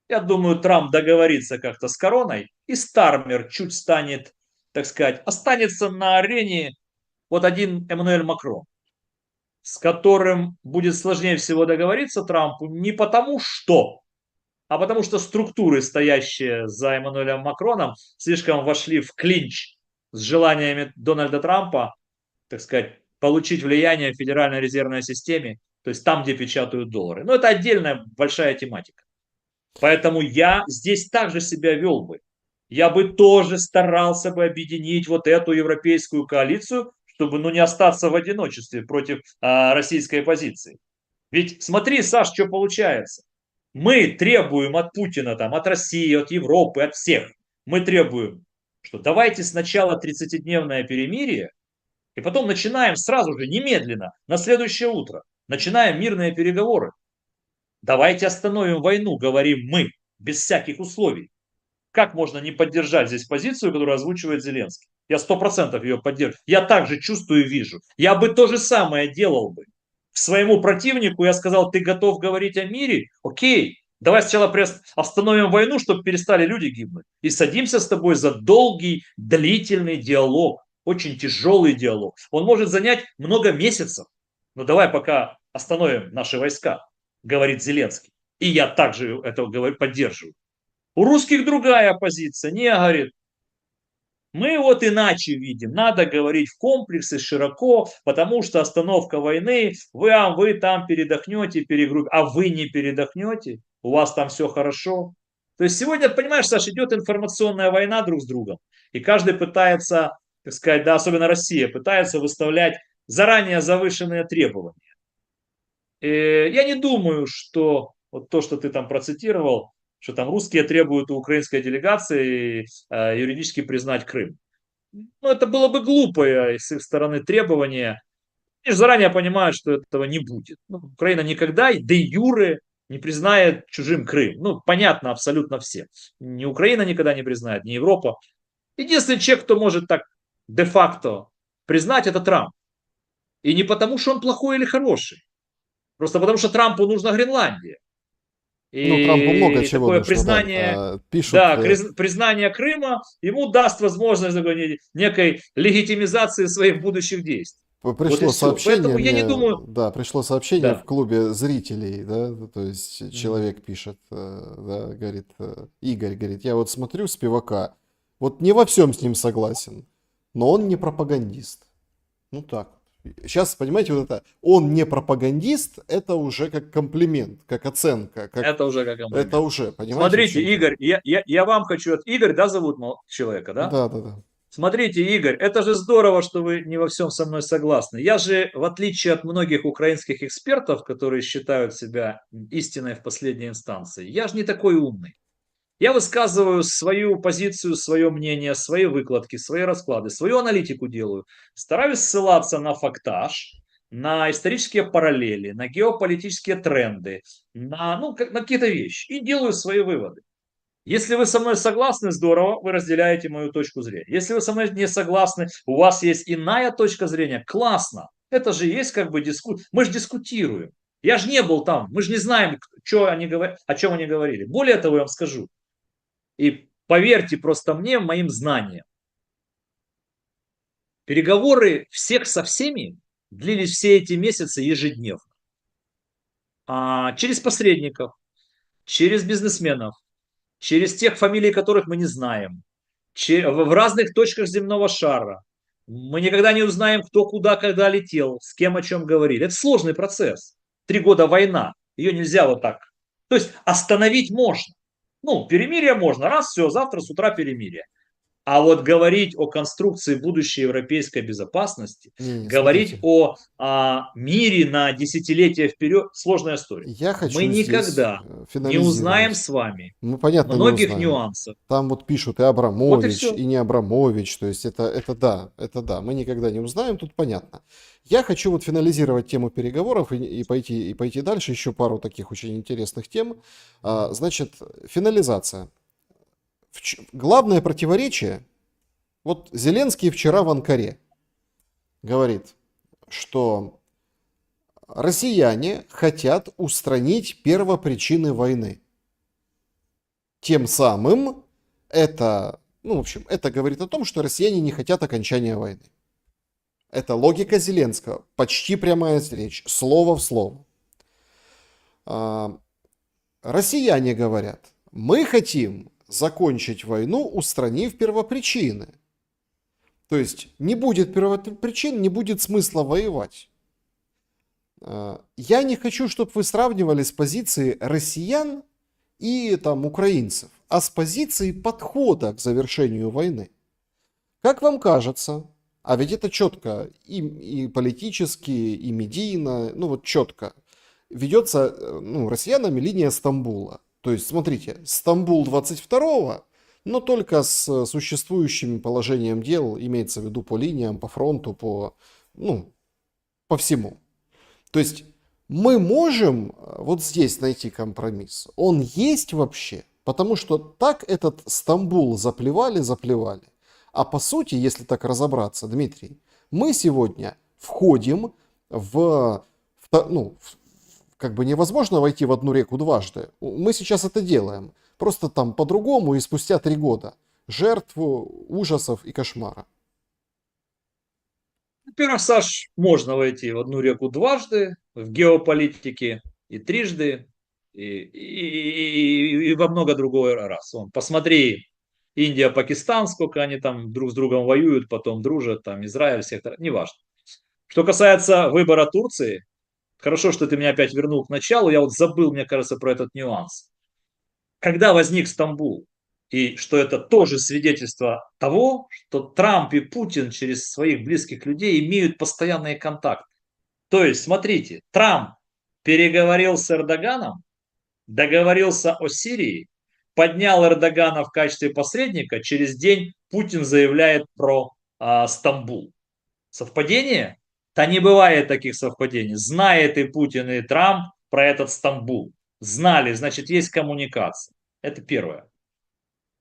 Я думаю, Трамп договорится как-то с короной, и Стармер чуть станет, так сказать, останется на арене вот один Эммануэль Макрон, с которым будет сложнее всего договориться Трампу не потому что, а потому что структуры, стоящие за Эммануэлем Макроном, слишком вошли в клинч с желаниями Дональда Трампа, так сказать, получить влияние в Федеральной резервной системе, то есть там, где печатают доллары. Но это отдельная большая тематика. Поэтому я здесь также себя вел бы. Я бы тоже старался бы объединить вот эту европейскую коалицию, чтобы ну, не остаться в одиночестве против российской позиции. Ведь смотри, Саш, что получается. Мы требуем от Путина, там, от России, от Европы, от всех. Мы требуем, что давайте сначала 30-дневное перемирие, и потом начинаем сразу же, немедленно, на следующее утро, начинаем мирные переговоры. Давайте остановим войну, говорим мы, без всяких условий. Как можно не поддержать здесь позицию, которую озвучивает Зеленский? Я 100% ее поддерживаю. Я также чувствую и вижу. Я бы то же самое делал бы. К своему противнику я сказал, ты готов говорить о мире? Окей, давай сначала остановим войну, чтобы перестали люди гибнуть. И садимся с тобой за долгий, длительный диалог. Очень тяжелый диалог. Он может занять много месяцев. Но давай пока остановим наши войска, говорит Зеленский. И я также это поддерживаю. У русских другая позиция. Не, говорит, мы вот иначе видим. Надо говорить в комплексе широко, потому что остановка войны, вы там передохнете, а вы не передохнете, у вас там все хорошо. То есть сегодня, понимаешь, Саша, идет информационная война друг с другом. И каждый пытается, так сказать, да, особенно Россия, пытается выставлять заранее завышенные требования. Я не думаю, что вот то, что ты там процитировал, что там русские требуют у украинской делегации юридически признать Крым. Ну, это было бы глупое с их стороны требование. Они же заранее понимают, что этого не будет. Ну, Украина никогда де юре не признает чужим Крым. Ну, понятно абсолютно всем. Ни Украина никогда не признает, ни Европа. Единственный человек, кто может так де-факто признать, это Трамп. И не потому, что он плохой или хороший, Просто потому что Трампу нужна Гренландия. Ну, Трампу много И чего такое нужно, да. признание, Пишут, да, признание Крыма ему даст возможность такой некой легитимизации своих будущих действий. Вот и пришло все. сообщение Поэтому я не мне, думаю, да, пришло сообщение в да. клубе зрителей, да, то есть Мгм. человек пишет, да, говорит, Игорь, говорит, я вот смотрю Спивака, вот не во всем с ним согласен, но он не пропагандист. Ну так. Сейчас, понимаете, вот это, он не пропагандист, это уже как комплимент, как оценка, как Это уже как это комплимент. уже, понимаете, в Смотрите, чем дело? Игорь, я вам хочу... Игорь, да, зовут человека, да? Да, да, да. Смотрите, Игорь, это же здорово, что вы не во всем со мной согласны. Я же, в отличие от многих украинских экспертов, которые считают себя истиной в последней инстанции, я же не такой умный. Я высказываю свою позицию, свое мнение, свои выкладки, свои расклады, свою аналитику делаю. Стараюсь ссылаться на фактаж, на исторические параллели, на геополитические тренды, на какие-то вещи. И делаю свои выводы. Если вы со мной согласны, здорово, вы разделяете мою точку зрения. Если вы со мной не согласны, у вас есть иная точка зрения, классно. Это же есть как бы дискуссия. Мы же дискутируем. Я же не был там, мы же не знаем, о чем они говорили. Более того, я вам скажу, и поверьте просто мне, моим знаниям, переговоры всех со всеми длились все эти месяцы ежедневно. Через посредников, через бизнесменов, через тех фамилий, которых мы не знаем, в разных точках земного шара. Мы никогда не узнаем, кто куда, когда летел, с кем о чем говорили. Это сложный процесс. 3 года война. Ее нельзя вот так. То есть остановить можно. Ну, перемирие можно. Раз, все, завтра с утра перемирие. А вот говорить о конструкции будущей европейской безопасности, Не, говорить смотрите, о мире на десятилетия вперед, сложная история. я Мы хочу здесь никогда не узнаем финализировать. с вами Мы, понятно, не многих узнаем. нюансов. Там вот пишут и Вот и Абрамович, все. и не Абрамович, то есть это да, мы никогда не узнаем, тут понятно. Я хочу вот финализировать тему переговоров и пойти дальше, еще пару таких очень интересных тем. Значит, финализация. Главное противоречие, вот Зеленский вчера в Анкаре говорит, что россияне хотят устранить первопричины войны. Тем самым это, ну, в общем, это говорит о том, что россияне не хотят окончания войны. Это логика Зеленского, почти прямая речь, слово в слово. А, Россияне говорят, мы хотим закончить войну, устранив первопричины. То есть не будет первопричин, не будет смысла воевать. Я не хочу, чтобы вы сравнивали с позиции россиян и там украинцев, а с позиции подхода к завершению войны. Как вам кажется, а ведь это четко и политически, и медийно, ну вот четко, ведется ну, россиянами линия Стамбула. То есть, смотрите, Стамбул 22-го, но только с существующим положением дел, имеется в виду по линиям, по фронту, ну, по всему. То есть мы можем вот здесь найти компромисс. Он есть вообще, потому что так этот Стамбул заплевали. А по сути, если так разобраться, Дмитрий, мы сегодня входим ну, как бы невозможно войти в одну реку дважды. Мы сейчас это делаем. Просто там по-другому и спустя 3 года. Жертв, ужасов и кошмара. Во-первых, Саш, можно войти в одну реку дважды в геополитике и трижды, и во много другой раз. Посмотри, Индия, Пакистан, сколько они там друг с другом воюют, потом дружат, там Израиль, сектор, неважно. Что касается выбора Турции, хорошо, что ты меня опять вернул к началу, я вот забыл, мне кажется, про этот нюанс. Когда возник Стамбул, и что это тоже свидетельство того, что Трамп и Путин через своих близких людей имеют постоянные контакты. То есть, смотрите, Трамп переговорил с Эрдоганом, договорился о Сирии, поднял Эрдогана в качестве посредника, через день Путин заявляет про Стамбул. Совпадение? Да не бывает таких совпадений. Знает и Путин, и Трамп про этот Стамбул. Знали, значит, есть коммуникация. Это первое.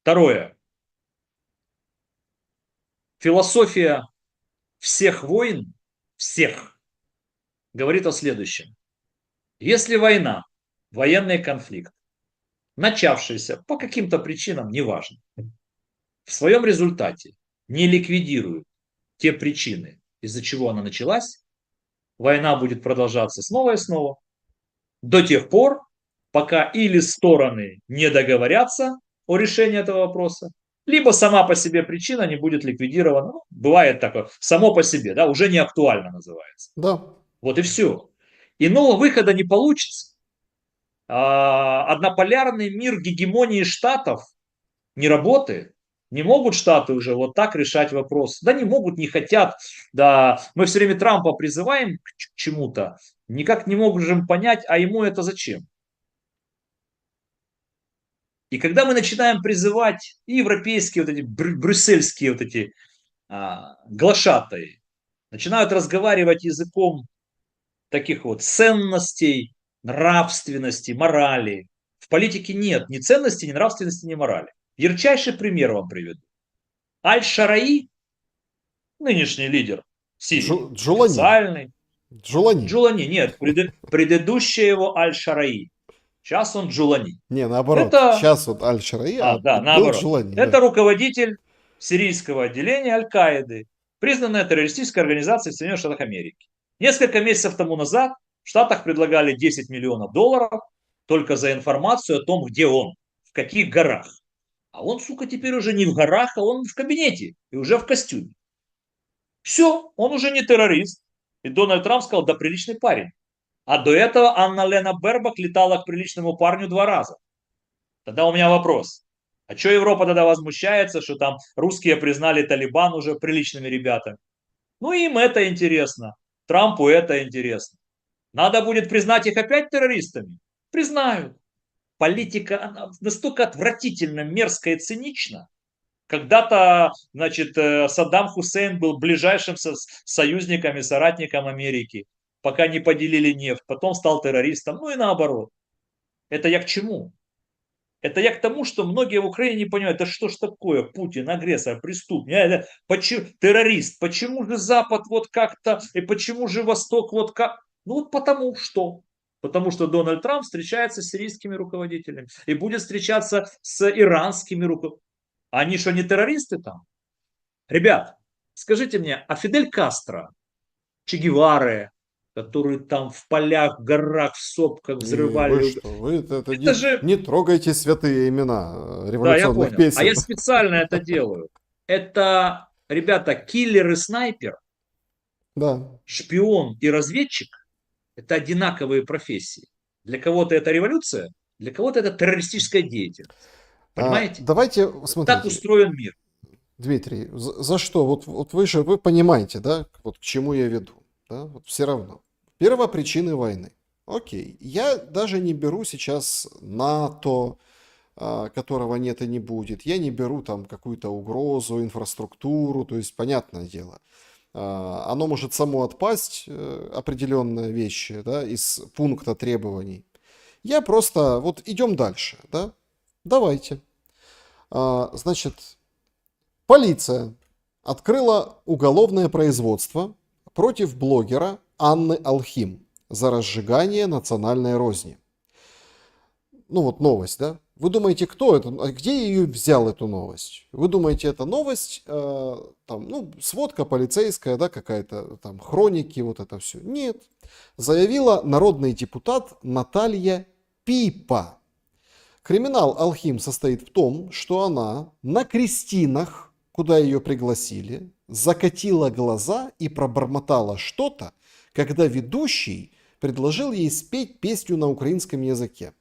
Второе. Философия всех войн, всех, говорит о следующем. Если война, военный конфликт, начавшийся по каким-то причинам, неважно, в своем результате не ликвидирует те причины, из-за чего она началась, война будет продолжаться снова и снова до тех пор, пока или стороны не договорятся о решении этого вопроса, либо сама по себе причина не будет ликвидирована. Ну, бывает такое, само по себе, да, уже не актуально называется. Да. Вот и все. Иного выхода не получится. Однополярный мир гегемонии штатов не работает. Не могут штаты уже вот так решать вопрос. Да не могут, не хотят. Да, мы все время Трампа призываем к чему-то, никак не можем понять, а ему это зачем. И когда мы начинаем призывать и европейские вот эти брюссельские вот эти глашатаи, начинают разговаривать языком таких вот ценностей, нравственности, морали. В политике нет ни ценности, ни нравственности, ни морали. Ярчайший пример вам приведу. Аль-Шараи, нынешний лидер Сирии, Джулани. официальный. Джулани. Джулани, нет, предыдущий его Аль-Шараи. Сейчас он Джулани. Не, наоборот. Это, Сейчас вот Аль-Шараи, а да, был наоборот. Джулани, да. Это руководитель сирийского отделения Аль-Каиды, признанная террористической организацией в Соединенных Штатах Америки. Несколько месяцев тому назад в Штатах предлагали 10 миллионов долларов только за информацию о том, где он, в каких горах. А он, сука, теперь уже не в горах, а он в кабинете и уже в костюме. Все, он уже не террорист. И Дональд Трамп сказал, да приличный парень. А до этого Анна Лена Бербак летала к приличному парню 2 раза. Тогда у меня вопрос. А что Европа тогда возмущается, что там русские признали Талибан уже приличными ребятами? Ну, им это интересно. Трампу это интересно. Надо будет признать их опять террористами? Признают. Политика она настолько отвратительно, мерзко и цинична. Когда-то, значит, Саддам Хусейн был ближайшим союзником и соратником Америки, пока не поделили нефть, потом стал террористом, ну и наоборот. Это я к чему? Это я к тому, что многие в Украине не понимают, да что ж такое, Путин, агрессор, преступник, почему, террорист, почему же Запад вот как-то, и почему же Восток вот как? Ну вот потому что. Потому что Дональд Трамп встречается с сирийскими руководителями и будет встречаться с иранскими руководителями. Они что, не террористы там? Ребят, скажите мне, а Фидель Кастро, Че Гевары, которые там в полях, в горах, в сопках И вы взрывали, что, вы это это же. не трогайте святые имена Да, я революционных понял. А я песен. специально это делаю. Это, ребята, киллер и снайпер, Да. шпион и разведчик– это одинаковые профессии. Для кого-то это революция, для кого-то это террористическая деятельность. Понимаете? Давайте, Так смотрите, устроен мир. Дмитрий, за что? Вот вы понимаете, да, вот к чему я веду, да, вот все равно. Первопричины войны. Окей, я даже не беру сейчас НАТО, которого нет и не будет. Я не беру там какую-то угрозу, инфраструктуру, то есть, понятное дело, оно может само отпасть, определенные вещи, да, из пункта требований. Я просто, вот идем дальше, да, давайте. Значит, полиция открыла уголовное производство против блогера Анны Алхим за разжигание национальной розни. Ну вот новость, да? Вы думаете, кто это? Где я ее взял, эту новость? Вы думаете, это новость, там, ну, сводка полицейская, да, какая-то, там, хроники, вот это все? Нет. Заявила народный депутат Наталья Пипа. Криминал Алхим состоит в том, что она на крестинах, куда ее пригласили, закатила глаза и пробормотала что-то, когда ведущий предложил ей спеть песню на украинском языке.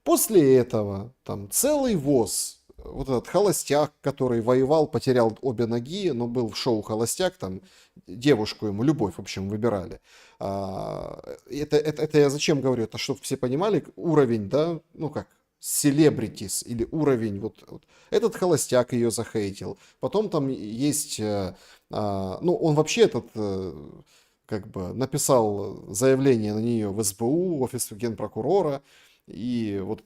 После этого там целый ВОЗ, вот этот холостяк, который воевал, потерял обе ноги, но был в шоу «Холостяк», там девушку ему, любовь, в общем, выбирали. Это я зачем говорю? Это чтобы все понимали уровень, да, ну как, селебритис или уровень, вот. Этот холостяк ее захейтил. Потом там есть, ну он вообще этот, как бы написал заявление на нее в СБУ, в офис генпрокурора. И вот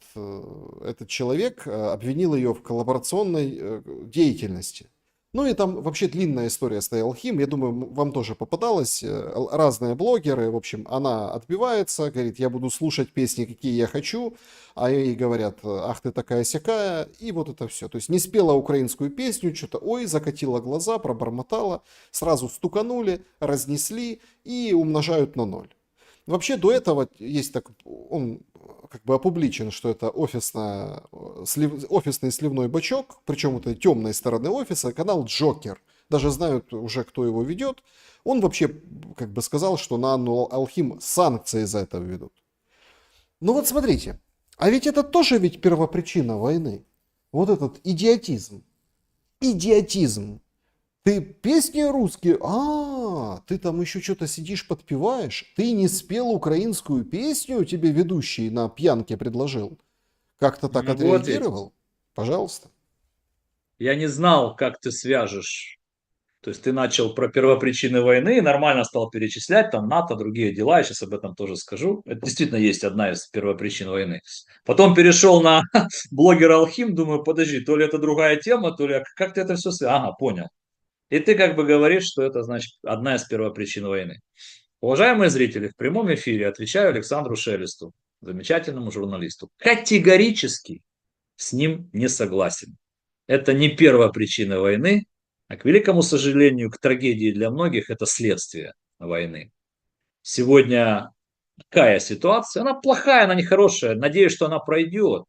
этот человек обвинил ее в коллаборационной деятельности. Ну и там вообще длинная история с Алхим. Я думаю, вам тоже попадалось. Разные блогеры. В общем, она отбивается, говорит, я буду слушать песни, какие я хочу. А ей говорят, ах ты такая сякая. И вот это все. То есть не спела украинскую песню, что-то, ой, закатила глаза, пробормотала. Сразу стуканули, разнесли и умножают на ноль. Вообще до этого есть так, он как бы опубличен, что это офисный сливной бачок, причем это темной стороны офиса, канал Джокер. Даже знают уже, кто его ведет. Он вообще как бы сказал, что на Анну Алхим санкции за это ведут. Ну вот смотрите, а ведь это тоже ведь первопричина войны. Вот этот идиотизм. Идиотизм. Ты песни русские, ты там еще что-то сидишь, подпеваешь. Ты не спел украинскую песню, тебе ведущий на пьянке предложил. Как-то так Ну вот ведь. отреагировал? Пожалуйста. Я не знал, как ты свяжешь. То есть ты начал про первопричины войны и нормально стал перечислять, там НАТО, другие дела, я сейчас об этом тоже скажу. Это действительно есть одна из первопричин войны. Потом перешел на блогера Алхим, думаю, подожди, то ли это другая тема, то ли как ты это все связано. Ага, понял. И ты как бы говоришь, что это значит одна из первопричин войны. Уважаемые зрители, в прямом эфире отвечаю Александру Шелесту, замечательному журналисту. Категорически с ним не согласен. Это не первая причина войны, а, к великому сожалению, к трагедии для многих, это следствие войны. Сегодня такая ситуация, она плохая, она нехорошая, надеюсь, что она пройдет.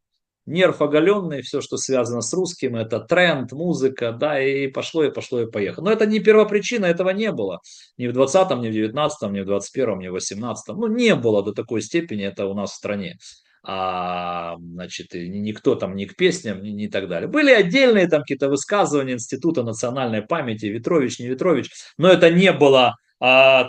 Нерв оголенный, все, что связано с русским, это тренд, музыка, да, и пошло, и пошло, и поехало. Но это не первопричина, этого не было. Ни в 20-м, ни в 19-м, ни в 21-м, ни в 18-м. Ну, не было до такой степени это у нас в стране. Значит, и никто там ни к песням, ни так далее. Были отдельные там какие-то высказывания Института национальной памяти, Ветрович, не Ветрович, но это не было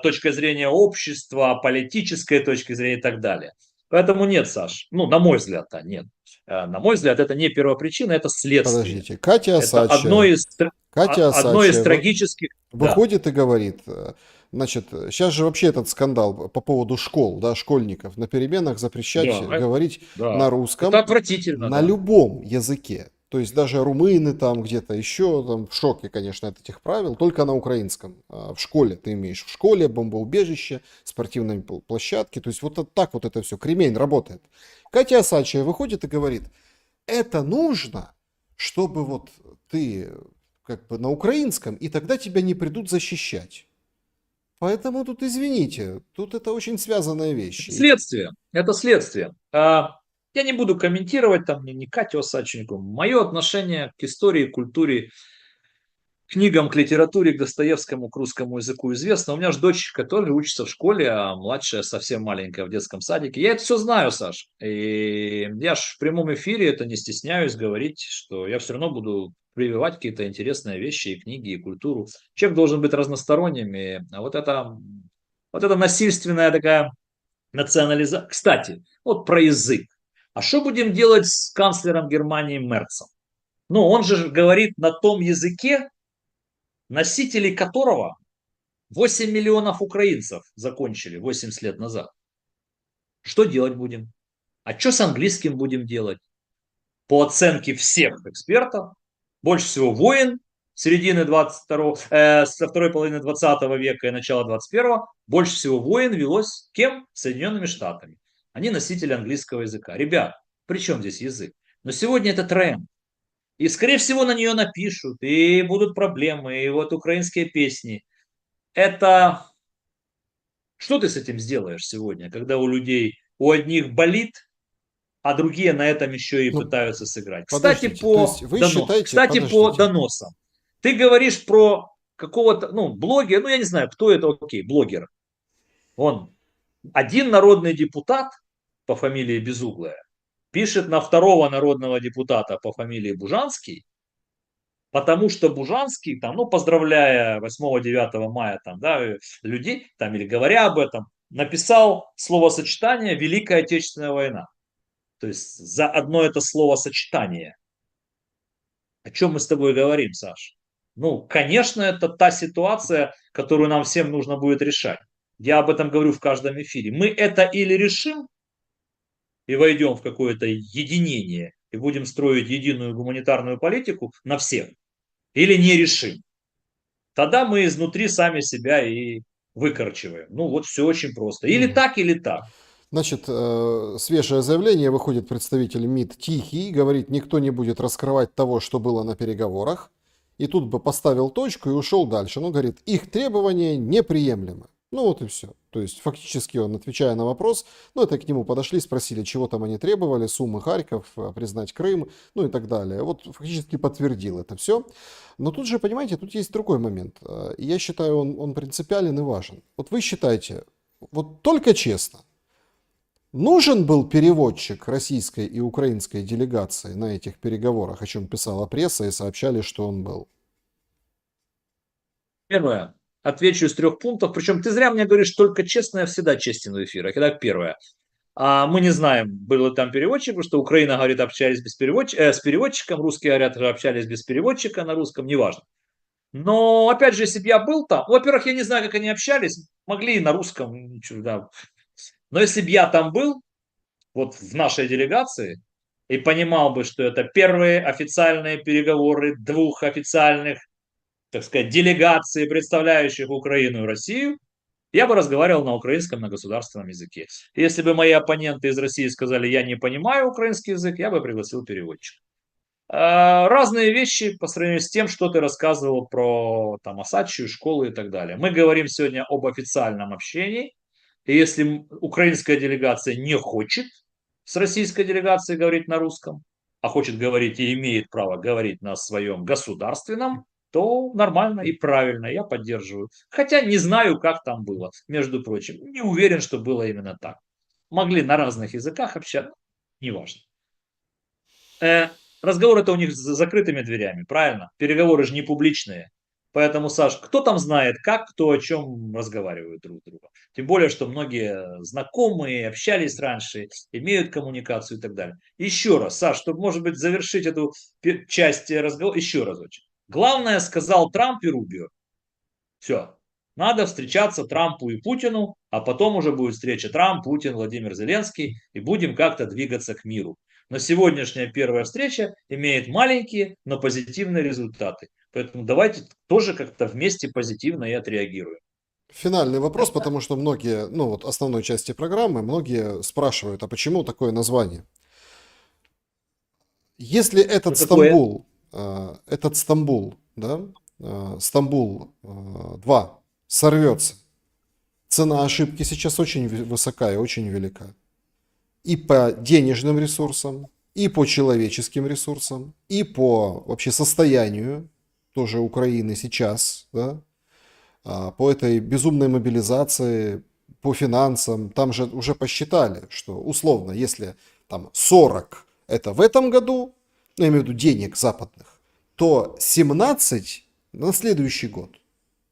точкой зрения общества, политической точки зрения и так далее. Поэтому нет, Саш. Ну, на мой взгляд, нет. На мой взгляд, это не первопричина, это следствие. Подождите. Катя Это Осадчая. Катя одно из Осадчая трагических... Да, выходит и говорит, значит, сейчас же вообще этот скандал по поводу школ, да, школьников, на переменах запрещать да, говорить на да. Это русском, отвратительно, на да. любом языке. То есть даже румыны там где-то еще там в шоке, конечно, от этих правил, только на украинском. В школе ты имеешь, в школе бомбоубежище, спортивные площадки. То есть вот так вот это все, кремень работает. Катя Осадчая выходит и говорит, это нужно, чтобы вот ты как бы на украинском, и тогда тебя не придут защищать. Поэтому тут, извините, тут это очень связанные Это вещи. следствие. Это следствие. Я не буду комментировать там ни Катю Осадченко. Мое отношение к истории, культуре, книгам, к литературе, к Достоевскому, к русскому языку известно. У меня же дочка тоже учится в школе, а младшая совсем маленькая в детском садике. Я это все знаю, Саш. И я ж в прямом эфире это не стесняюсь говорить, что я все равно буду прививать какие-то интересные вещи и книги, и культуру. Человек должен быть разносторонним. А вот это насильственная такая национализация. Кстати, вот про язык. А что будем делать с канцлером Германии Мерцем? Ну, он же говорит на том языке, носителей которого 8 миллионов украинцев закончили 80 лет назад. Что делать будем? А что с английским будем делать? По оценке всех экспертов, больше всего войн середины 22 со второй половины 20 века и начала 21-го, больше всего войн велось кем? Соединенными Штатами. Они носители английского языка. Ребят, при чем здесь язык? Но сегодня это тренд. И, скорее всего, на нее напишут, и будут проблемы, и вот украинские песни. Это что ты с этим сделаешь сегодня, когда у людей, у одних болит, а другие на этом еще и Ну, пытаются сыграть. подождите, то есть вы считаете, Кстати, по подождите, доносам. Ты говоришь про какого-то, ну, блогера, ну, я не знаю, кто это, окей, блогер. Он один народный депутат по фамилии Безуглая пишет на второго народного депутата по фамилии Бужанский, потому что Бужанский, там, ну, поздравляя 8-9 мая там, да, людей, там, или говоря об этом, написал словосочетание «Великая Отечественная война». То есть за одно это словосочетание. О чем мы с тобой говорим, Саш? Ну, конечно, это та ситуация, которую нам всем нужно будет решать. Я об этом говорю в каждом эфире. Мы это или решим и войдем в какое-то единение, и будем строить единую гуманитарную политику на всех, или не решим. Тогда мы изнутри сами себя и выкорчеваем. Ну вот все очень просто. Или Мгм. так, или так. Значит, свежее заявление, выходит представитель МИД Тихий, говорит, никто не будет раскрывать того, что было на переговорах. И тут бы поставил точку и ушел дальше. Ну, говорит, их требования неприемлемы. Ну вот и все. То есть фактически он, отвечая на вопрос, ну это к нему подошли, спросили, чего там они требовали, суммы Харьков, признать Крым, ну и так далее. Вот фактически подтвердил это все. Но тут же, понимаете, тут есть другой момент. И я считаю, он принципиален и важен. Вот вы считаете, вот только честно, нужен был переводчик российской и украинской делегации на этих переговорах, о чем писала пресса и сообщали, что он был? Первое. Отвечу из 3 пунктов. Причем ты зря мне говоришь только честно, я всегда честен в эфирах. Итак, первое. Мы не знаем, был ли там переводчик, потому что Украина говорит, общались без с переводчиком, русские говорят, общались без переводчика на русском, неважно. Но, опять же, если бы я был там, во-первых, я не знаю, как они общались, могли и на русском, ничего, да. Но если бы я там был, вот в нашей делегации, и понимал бы, что это первые официальные переговоры двух официальных, так сказать, делегаций, представляющих Украину и Россию, я бы разговаривал на украинском, на государственном языке. Если бы мои оппоненты из России сказали, я не понимаю украинский язык, я бы пригласил переводчика. Разные вещи по сравнению с тем, что ты рассказывал про там, Осадчую, школы и так далее. Мы говорим сегодня об официальном общении. И если украинская делегация не хочет с российской делегацией говорить на русском, а хочет говорить и имеет право говорить на своем государственном, то нормально и правильно, я поддерживаю. Хотя не знаю, как там было, между прочим. Не уверен, что было именно так. Могли на разных языках общаться, неважно. Э, Разговор это у них за закрытыми дверями, правильно? Переговоры же не публичные. Поэтому, Саш, кто там знает, как, кто о чем разговаривают друг с другом. Тем более, что многие знакомые, общались раньше, имеют коммуникацию и так далее. Еще раз, Саш, чтобы, может быть, завершить эту часть разговора, еще разочек. Главное, сказал Трамп и Рубио. Все. Надо встречаться Трампу и Путину, а потом уже будет встреча Трамп, Путин, Владимир Зеленский, и будем как-то двигаться к миру. Но сегодняшняя первая встреча имеет маленькие, но позитивные результаты. Поэтому давайте тоже как-то вместе позитивно и отреагируем. Финальный вопрос, потому что многие, ну вот основной части программы, многие спрашивают, а почему такое название? Если Что такое? Этот Стамбул, да, Стамбул 2 сорвется, цена ошибки сейчас очень высока и очень велика. И по денежным ресурсам, и по человеческим ресурсам, и по вообще состоянию тоже Украины сейчас, да, по этой безумной мобилизации, по финансам. Там же уже посчитали, что условно, если там 40 это в этом году, ну, я имею в виду денег западных, то 17 на следующий год.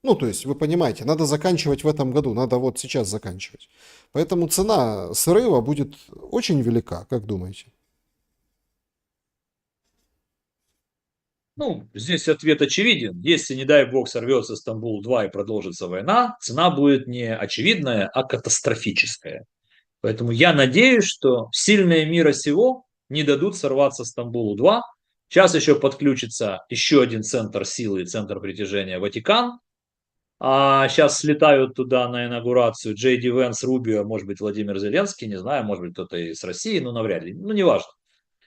Ну, то есть, вы понимаете, надо заканчивать в этом году, надо вот сейчас заканчивать. Поэтому цена срыва будет очень велика, как думаете? Ну, здесь ответ очевиден. Если, не дай бог, сорвется Стамбул-2 и продолжится война, цена будет не очевидная, а катастрофическая. Поэтому я надеюсь, что сильные мира сего не дадут сорваться Стамбулу-2. Сейчас еще подключится еще один центр силы, центр притяжения Ватикан. Сейчас слетают туда на инаугурацию Джей Ди Венс, Рубио, может быть, Владимир Зеленский, не знаю, может быть, кто-то из России, ну, навряд ли, ну, неважно.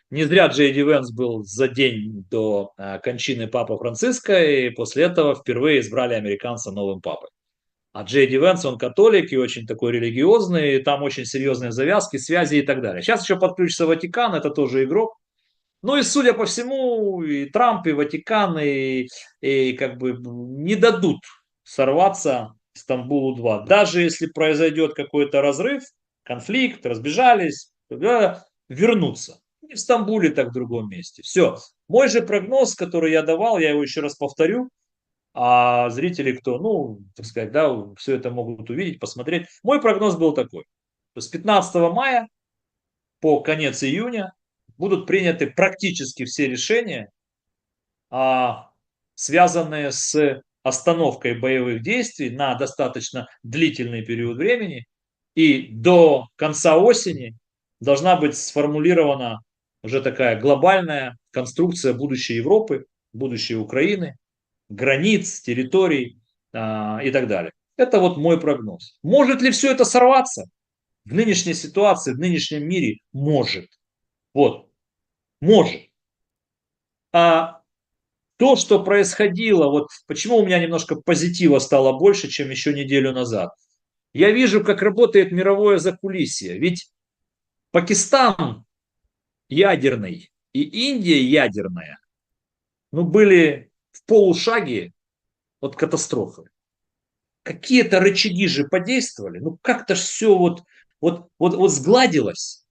Не зря Джей Ди Венс был за день до кончины Папы Франциска, и после этого впервые избрали американца новым папой. А Джей Ди Венс, он католик и очень такой религиозный, и там очень серьезные завязки, связи и так далее. Сейчас еще подключится Ватикан, это тоже игрок. Ну и, судя по всему, и Трамп, и Ватикан, и как бы не дадут сорваться Стамбулу-2. Даже если произойдет какой-то разрыв, конфликт, разбежались, тогда вернутся. Не в Стамбуле, так в другом месте. Все. Мой же прогноз, который я давал, я его еще раз повторю, а зрители, кто, ну, так сказать, да, все это могут увидеть, посмотреть. Мой прогноз был такой. С 15 мая по конец июня будут приняты практически все решения, связанные с остановкой боевых действий на достаточно длительный период времени. И до конца осени должна быть сформулирована уже такая глобальная конструкция будущей Европы, будущей Украины, границ, территорий и так далее. Это вот мой прогноз. Может ли все это сорваться? В нынешней ситуации, в нынешнем мире может. Вот, может. А то, что происходило, вот почему у меня немножко позитива стало больше, чем еще неделю назад. Я вижу, как работает мировое закулисье. Ведь Пакистан ядерный и Индия ядерная, ну, были в полушаге от катастрофы. Какие-то рычаги же подействовали. Ну, как-то ж все вот сгладилось.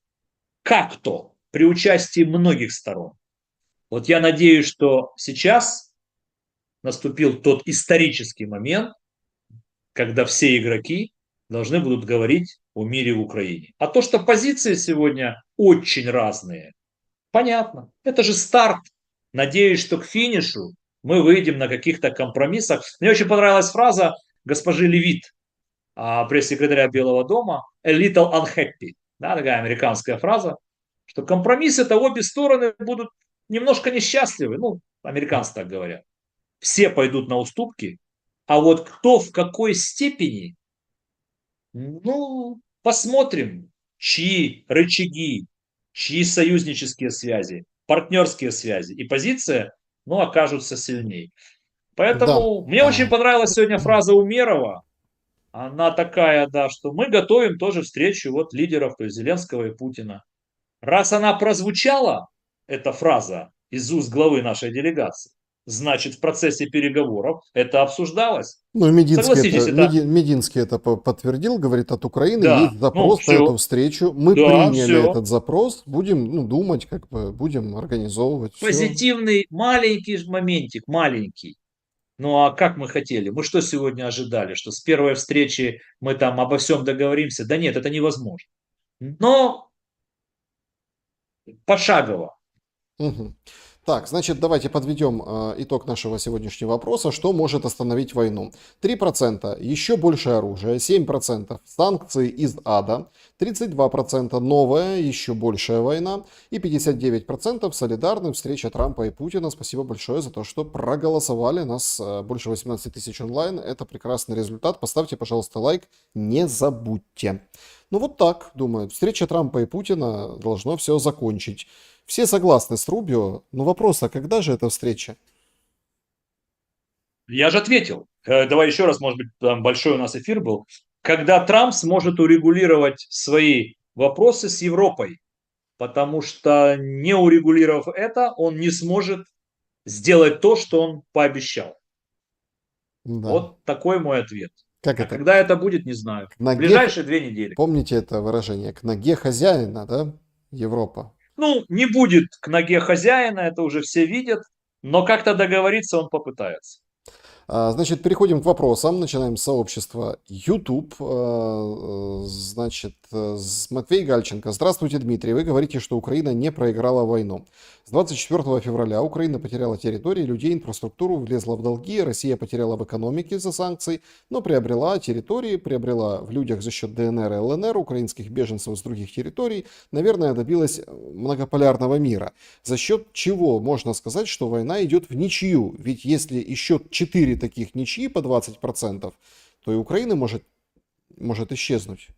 Как-то при участии многих сторон. Вот я надеюсь, что сейчас наступил тот исторический момент, когда все игроки должны будут говорить о мире в Украине. А то, что позиции сегодня очень разные, понятно. Это же старт. Надеюсь, что к финишу мы выйдем на каких-то компромиссах. Мне очень понравилась фраза госпожи Левит, пресс-секретаря Белого дома, a little unhappy. Да, такая американская фраза, что компромисс это обе стороны будут немножко несчастливы. Ну, американцы так говорят. Все пойдут на уступки, а вот кто в какой степени, ну, посмотрим, чьи рычаги, чьи союзнические связи, партнерские связи и позиция, ну, окажутся сильнее. Да. Поэтому мне очень понравилась сегодня фраза Умерова. Она такая, да, что мы готовим тоже встречу вот лидеров, то есть Зеленского и Путина. Раз она прозвучала, эта фраза из уст главы нашей делегации, значит, в процессе переговоров это обсуждалось. Ну, и Согласитесь, это Мединский это подтвердил, говорит, от Украины да, есть ну запрос на эту все, встречу. Мы да, приняли все. этот запрос, будем, ну, думать, как бы, будем организовывать все. Позитивный маленький моментик, маленький. Ну а как мы хотели? Мы что сегодня ожидали? Что с первой встречи мы там обо всем договоримся? Да нет, это невозможно. Но пошагово. Мгм. Так, значит, давайте подведем итог нашего сегодняшнего вопроса. Что может остановить войну? 3% еще больше оружия, 7% санкции из ада, 32% новая, еще большая война и 59% солидарны встреча Трампа и Путина. Спасибо большое за то, что проголосовали. Нас больше 18 тысяч онлайн. Это прекрасный результат. Поставьте, пожалуйста, лайк. Не забудьте. Ну вот так, думаю. Встреча Трампа и Путина должно все закончить. Все согласны с Рубио, но вопрос, а когда же эта встреча? Я же ответил. Давай еще раз, может быть, там большой у нас эфир был. Когда Трамп сможет урегулировать свои вопросы с Европой, потому что не урегулировав это, он не сможет сделать то, что он пообещал. Да, Вот такой мой ответ. как А это? когда это будет, не знаю. К В ноге, ближайшие 2 недели. помните это выражение, к ноге хозяина, да, Европа? Ну, не будет к ноге хозяина, это уже все видят, но как-то договориться он попытается. Значит, переходим к вопросам. Начинаем с сообщества YouTube. Значит, Матвей Гальченко. Здравствуйте, Дмитрий. Вы говорите, что Украина не проиграла войну. С 24 февраля Украина потеряла территории, людей, инфраструктуру, влезла в долги. Россия потеряла в экономике из-за санкций, но приобрела территории, приобрела в людях за счет ДНР и ЛНР, украинских беженцев с других территорий. Наверное, добилась многополярного мира. За счет чего можно сказать, что война идет в ничью? Ведь если еще 4 таких ничьи по 20%, то и Украина может исчезнуть.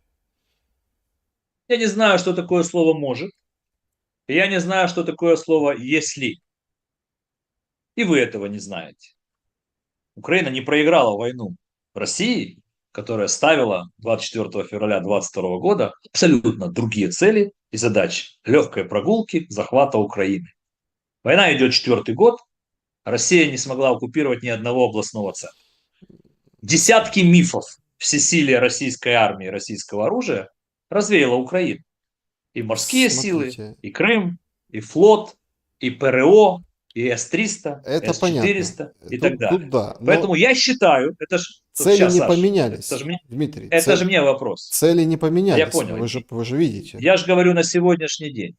Я не знаю, что такое слово «может». Я не знаю, что такое слово «если». И вы этого не знаете. Украина не проиграла войну России, которая ставила 24 февраля 2022 года абсолютно другие цели и задачи. Легкой прогулки, захвата Украины. Война идет 4-й год. Россия не смогла оккупировать ни одного областного центра. Десятки мифов всесилия российской армии, российского оружия развеяла Украина. И морские силы, Смотрите, и Крым, и флот, и ПРО, и С-300, это понятно. С-400 и так Тут далее. да, Поэтому но я считаю, это же, цели сейчас, не Саш, это поменялись. же мне, Дмитрий, это же мне вопрос. цели не Я поменялись. понял. Вы же видите. Я же говорю на сегодняшний день.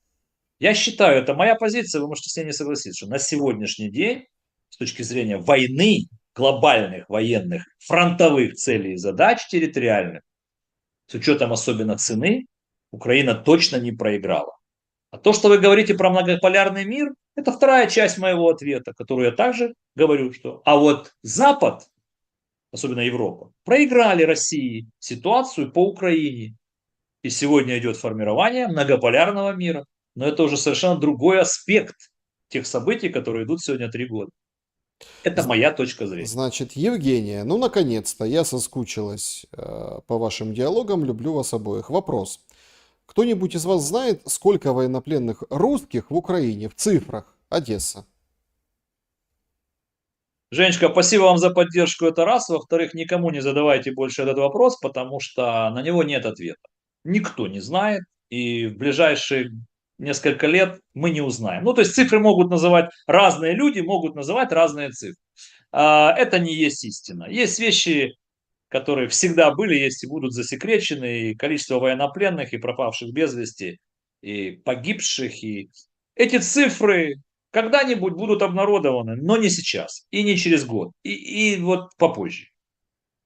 Я считаю, это моя позиция, вы можете с ней не согласиться, что на сегодняшний день, с точки зрения войны, глобальных военных, фронтовых целей и задач территориальных, с учетом особенно цены, Украина точно не проиграла. А то, что вы говорите про многополярный мир, Это вторая часть моего ответа, которую я также говорю, что а вот Запад, особенно Европа, проиграли России ситуацию по Украине. И сегодня идет формирование многополярного мира. Но это уже совершенно другой аспект тех событий, которые идут сегодня 3 года. Это З- моя точка зрения. Значит, Евгения, ну, наконец-то, я соскучилась по вашим диалогам, люблю вас обоих. Вопрос. Кто-нибудь из вас знает, сколько военнопленных русских в Украине в цифрах? Одесса. Женечка, спасибо вам за поддержку, это раз. Во-вторых, никому не задавайте больше этот вопрос, потому что на него нет ответа. Никто не знает, и в ближайшие несколько лет мы не узнаем. Ну, то есть цифры могут называть разные люди, могут называть разные цифры. Это не есть истина. Есть вещи, которые всегда были, есть и будут засекречены, и количество военнопленных, и пропавших без вести, и погибших, и эти цифры когда-нибудь будут обнародованы, но не сейчас, и не через год, и вот попозже.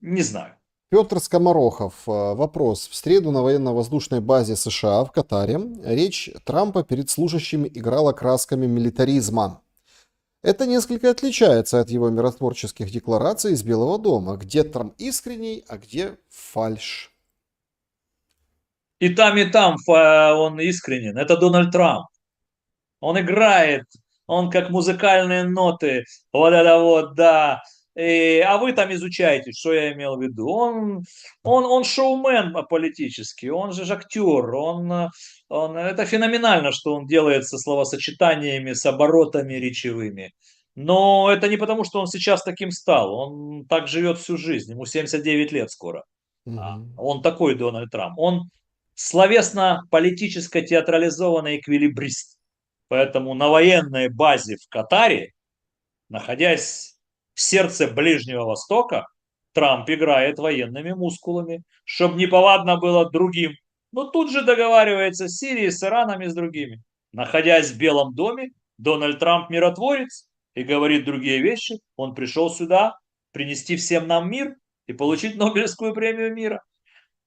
Не знаю. Петр Скоморохов. Вопрос. В среду на военно-воздушной базе США в Катаре речь Трампа перед служащими играла красками милитаризма. Это несколько отличается от его миротворческих деклараций из Белого дома, где Трамп искренний, а где фальшь. И там он искренен. Это Дональд Трамп. Он играет, он как музыкальные ноты, вот это вот, да. А вы там изучаете, что я имел в виду. Он шоумен политический, он же актер, это феноменально, что он делает со словосочетаниями, с оборотами речевыми. Но это не потому, что он сейчас таким стал, он так живет всю жизнь, ему 79 лет скоро. Мгм. Он такой Дональд Трамп. Он словесно-политически театрализованный эквилибрист. Поэтому на военной базе в Катаре, находясь в сердце Ближнего Востока, Трамп играет военными мускулами, чтобы неповадно было другим. Но тут же договаривается с Сирией, с Ираном и с другими. Находясь в Белом доме, Дональд Трамп миротворец и говорит другие вещи. Он пришел сюда принести всем нам мир и получить Нобелевскую премию мира.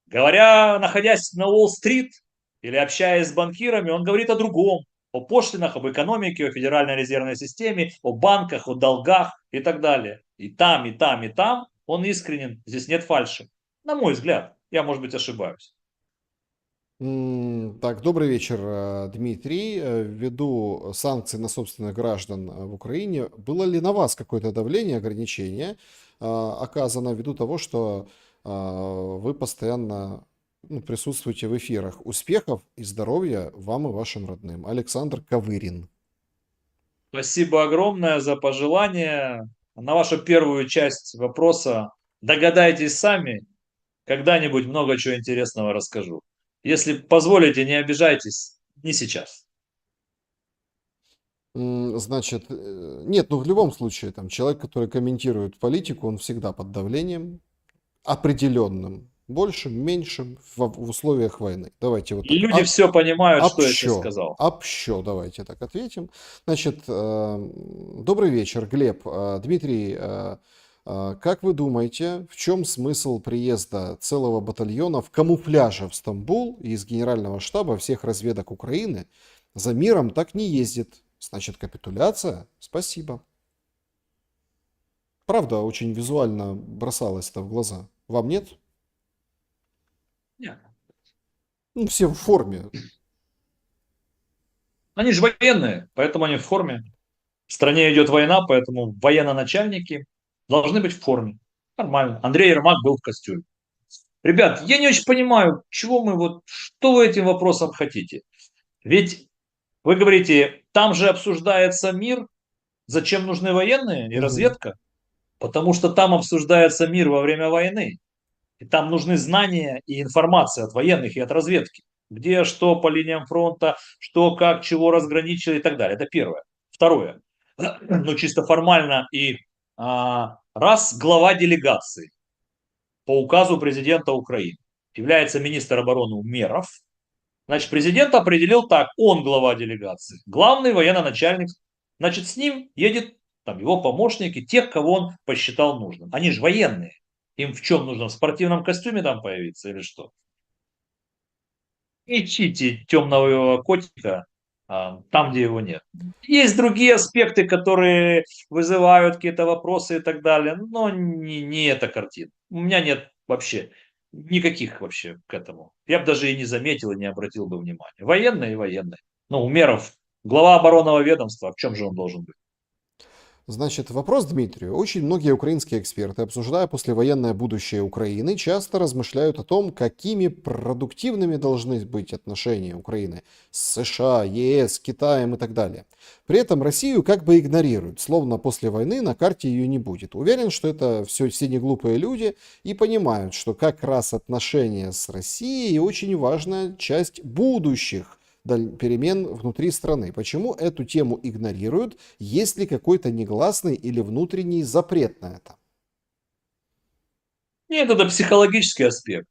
Говоря, находясь на Уолл-стрит или общаясь с банкирами, он говорит о другом, о пошлинах, об экономике, о Федеральной резервной системе, о банках, о долгах и так далее. И там, и там, и там он искренен, здесь нет фальши. На мой взгляд, я, может быть, ошибаюсь. Так, добрый вечер, Дмитрий. Ввиду санкций на собственных граждан в Украине, было ли на вас какое-то давление, ограничение оказано ввиду того, что вы постоянно присутствуете в эфирах? Успехов и здоровья вам и вашим родным. Александр Ковырин. Спасибо огромное за пожелание. На вашу первую часть вопроса догадайтесь сами, когда-нибудь много чего интересного расскажу. Если позволите, не обижайтесь, не сейчас. Значит, нет, ну в любом случае, там человек, который комментирует политику, он всегда под давлением определенным, большим, меньшим в условиях войны. Давайте вот И так. люди все понимают, что я сейчас Общо, сказал. общо, давайте так ответим. Значит, добрый вечер, Глеб. Дмитрий, как вы думаете, в чем смысл приезда целого батальона в камуфляже в Стамбул и из Генерального штаба всех разведок Украины за миром так не ездит? Значит, капитуляция? Спасибо. Правда, очень визуально бросалось это в глаза. Вам нет? Нет. Ну, все в форме. Они же военные, поэтому они в форме. В стране идет война, поэтому военно-начальники должны быть в форме. Нормально. Андрей Ермак был в костюме. Ребят, я не очень понимаю, чего мы вот, что вы этим вопросом хотите. Ведь вы говорите, там же обсуждается мир, зачем нужны военные и Мгм. разведка, потому что там обсуждается мир во время войны. И там нужны знания и информация от военных и от разведки. Где, что по линиям фронта, что, как, чего разграничили и так далее. Это первое. Второе. Ну, чисто формально и раз глава делегации по указу президента Украины является министр обороны Умеров, значит, президент определил так, он глава делегации, главный военный начальник, значит, с ним едет там его помощники, тех, кого он посчитал нужным. Они же военные. Им в чем нужно? В спортивном костюме там появиться или что? Ищите темного котика, там, где его нет. Есть другие аспекты, которые вызывают какие-то вопросы и так далее, но не эта картина. У меня нет вообще никаких вообще к этому. Я бы даже и не заметил, и не обратил бы внимания. Военные и военные. Ну, Умеров, глава оборонного ведомства, в чем же он должен быть? Значит, вопрос Дмитрию. Очень многие украинские эксперты, обсуждая послевоенное будущее Украины, часто размышляют о том, какими продуктивными должны быть отношения Украины с США, ЕС, Китаем и так далее. При этом Россию как бы игнорируют, словно после войны на карте ее не будет. Уверен, что это все не глупые люди и понимают, что как раз отношения с Россией очень важная часть будущих перемен внутри страны. Почему эту тему игнорируют? Есть ли какой-то негласный или внутренний запрет на это? Нет, это психологический аспект.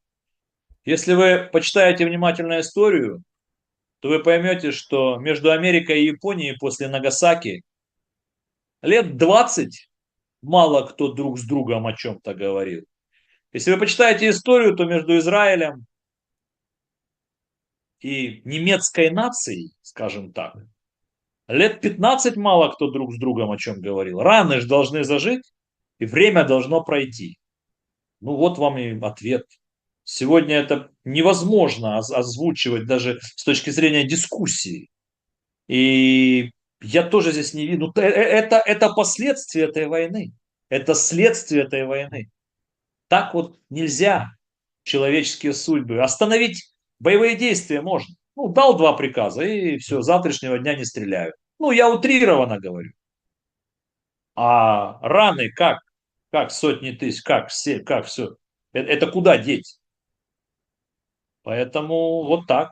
Если вы почитаете внимательно историю, то вы поймете, что между Америкой и Японией после Нагасаки лет 20 мало кто друг с другом о чем-то говорил. Если вы почитаете историю, то между Израилем и немецкой нацией, скажем так, лет 15 мало кто друг с другом о чем говорил. Раны же должны зажить, и время должно пройти. Ну вот вам и ответ. Сегодня это невозможно озвучивать даже с точки зрения дискуссии. И я тоже здесь не вижу. Это последствия этой войны. Это следствие этой войны. Так вот нельзя человеческие судьбы. Остановить боевые действия можно. Ну, дал два приказа, и все, с завтрашнего дня не стреляют. Ну, я утрированно говорю. А раны как? Как сотни тысяч? Как все? Как все? Это куда деть? Поэтому вот так.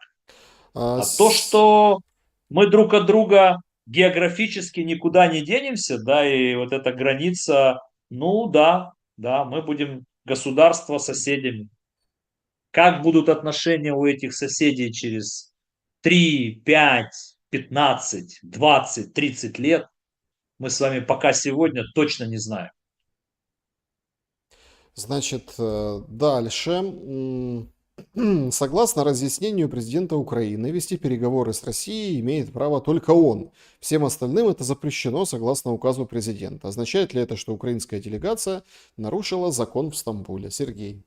А, А то, что мы друг от друга географически никуда не денемся, да, и вот эта граница, ну да, да, мы будем государство соседями. Как будут отношения у этих соседей через 3, 5, 15, 20, 30 лет, мы с вами пока сегодня точно не знаем. Значит, дальше. Согласно разъяснению президента Украины, вести переговоры с Россией имеет право только он. Всем остальным это запрещено согласно указу президента. Означает ли это, что украинская делегация нарушила закон в Стамбуле? Сергей.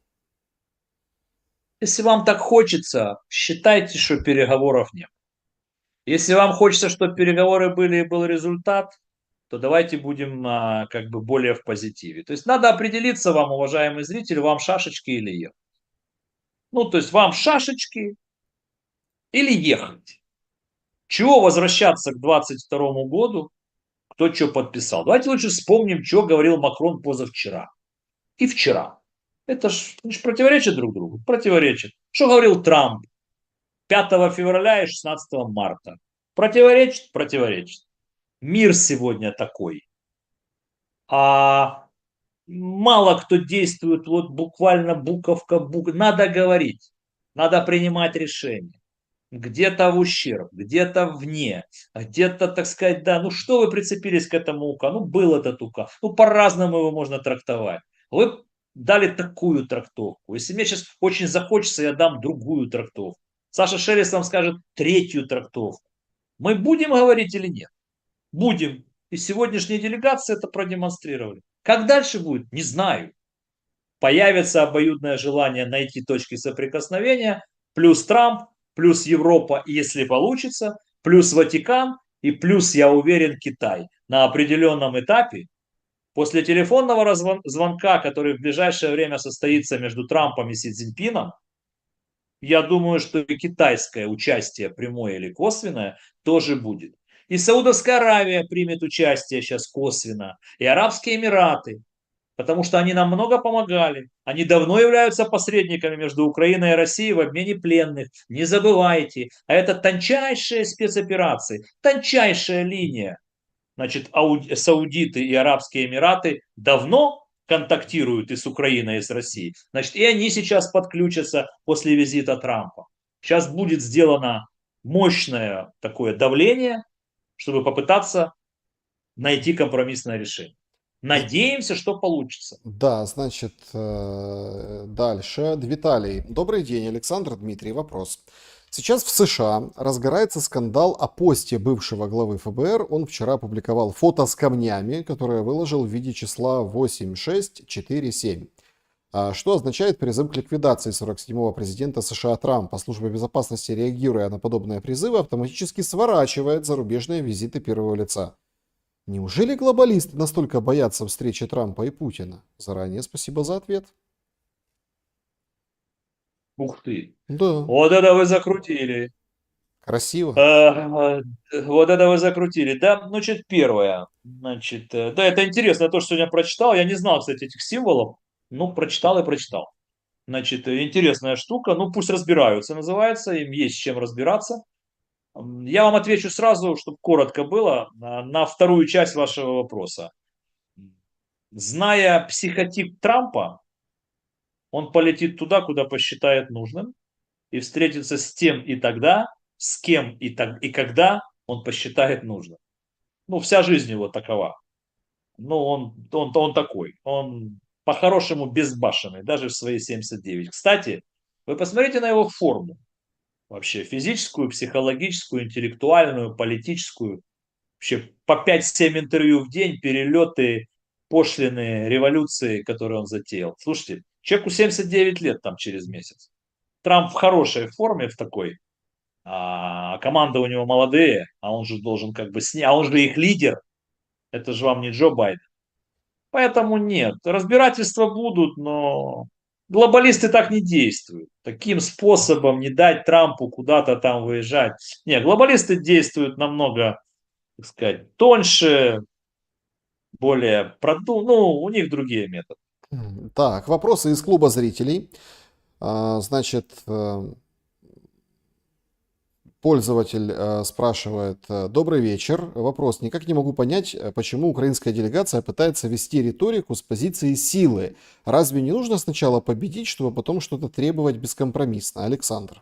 Если вам так хочется, считайте, что переговоров нет. Если вам хочется, чтобы переговоры были и был результат, то давайте будем как бы более в позитиве. То есть надо определиться вам, уважаемый зритель, вам шашечки или ехать. Ну, то есть вам шашечки или ехать. Чего возвращаться к 22 году, кто что подписал. Давайте лучше вспомним, что говорил Макрон позавчера и вчера. Это ж противоречит друг другу? Противоречит. Что говорил Трамп 5 февраля и 16 марта? Противоречит? Противоречит. Мир сегодня такой. А мало кто действует вот буквально буковка бук. Надо говорить, надо принимать решения. Где-то в ущерб, где-то вне, где-то, так сказать, да, ну что вы прицепились к этому УК? Ну был этот УК, ну по-разному его можно трактовать. Вы дали такую трактовку. Если мне сейчас очень захочется, я дам другую трактовку. Саша Шелест вам скажет третью трактовку. Мы будем говорить или нет? Будем. И сегодняшние делегации это продемонстрировали. Как дальше будет? Не знаю. Появится обоюдное желание найти точки соприкосновения, плюс Трамп, плюс Европа, если получится, плюс Ватикан и плюс, я уверен, Китай. На определенном этапе, после телефонного звонка, который в ближайшее время состоится между Трампом и Си Цзиньпином, я думаю, что и китайское участие, прямое или косвенное, тоже будет. И Саудовская Аравия примет участие сейчас косвенно, и Арабские Эмираты, потому что они нам много помогали. Они давно являются посредниками между Украиной и Россией в обмене пленных. Не забывайте. А это тончайшие спецоперации, тончайшая линия. Значит, Саудиты и Арабские Эмираты давно контактируют и с Украиной, и с Россией. Значит, и они сейчас подключатся после визита Трампа. Сейчас будет сделано мощное такое давление, чтобы попытаться найти компромиссное решение. Надеемся, что получится. Да, значит, дальше. Виталий. Добрый день, Александр, Дмитрий. Вопрос. Сейчас в США разгорается скандал о посте бывшего главы ФБР. Он вчера опубликовал фото с камнями, которые выложил в виде числа 8647. Что означает призыв к ликвидации 47-го президента США Трампа. Служба безопасности, реагируя на подобные призывы, автоматически сворачивает зарубежные визиты первого лица. Неужели глобалисты настолько боятся встречи Трампа и Путина? Заранее спасибо за ответ. Ух ты. Да, Вот это вы закрутили. красиво. А, Вот это вы закрутили. Да, значит, первое. Значит, да, это интересно, то, что сегодня прочитал. Я не знал, кстати, этих символов. Ну, прочитал и прочитал. Значит, интересная штука. Ну, пусть разбираются, называется. Им есть с чем разбираться. Я вам отвечу сразу, чтобы коротко было, на вторую часть вашего вопроса. Зная психотип Трампа, он полетит туда, куда посчитает нужным, и встретится с тем и тогда, с кем и когда он посчитает нужным. Ну, вся жизнь его такова. Ну, он такой. Он по-хорошему безбашенный, даже в свои 79. Кстати, вы посмотрите на его форму. Вообще физическую, психологическую, интеллектуальную, политическую. Вообще по 5-7 интервью в день, перелеты, пошлины, революции, которые он затеял. Слушайте, человеку 79 лет там через месяц. Трамп в хорошей форме, в такой, команда у него молодые, а он же должен как бы снять, а он же их лидер, это же вам не Джо Байден. Поэтому нет, разбирательства будут, но глобалисты так не действуют. Таким способом не дать Трампу куда-то там выезжать. Нет, глобалисты действуют намного, так сказать, тоньше, более ну, у них другие методы. Так, вопросы из клуба зрителей. Значит, пользователь спрашивает: добрый вечер. Вопрос. Никак не могу понять, почему украинская делегация пытается вести риторику с позиции силы. Разве не нужно сначала победить, чтобы потом что-то требовать бескомпромиссно? Александр.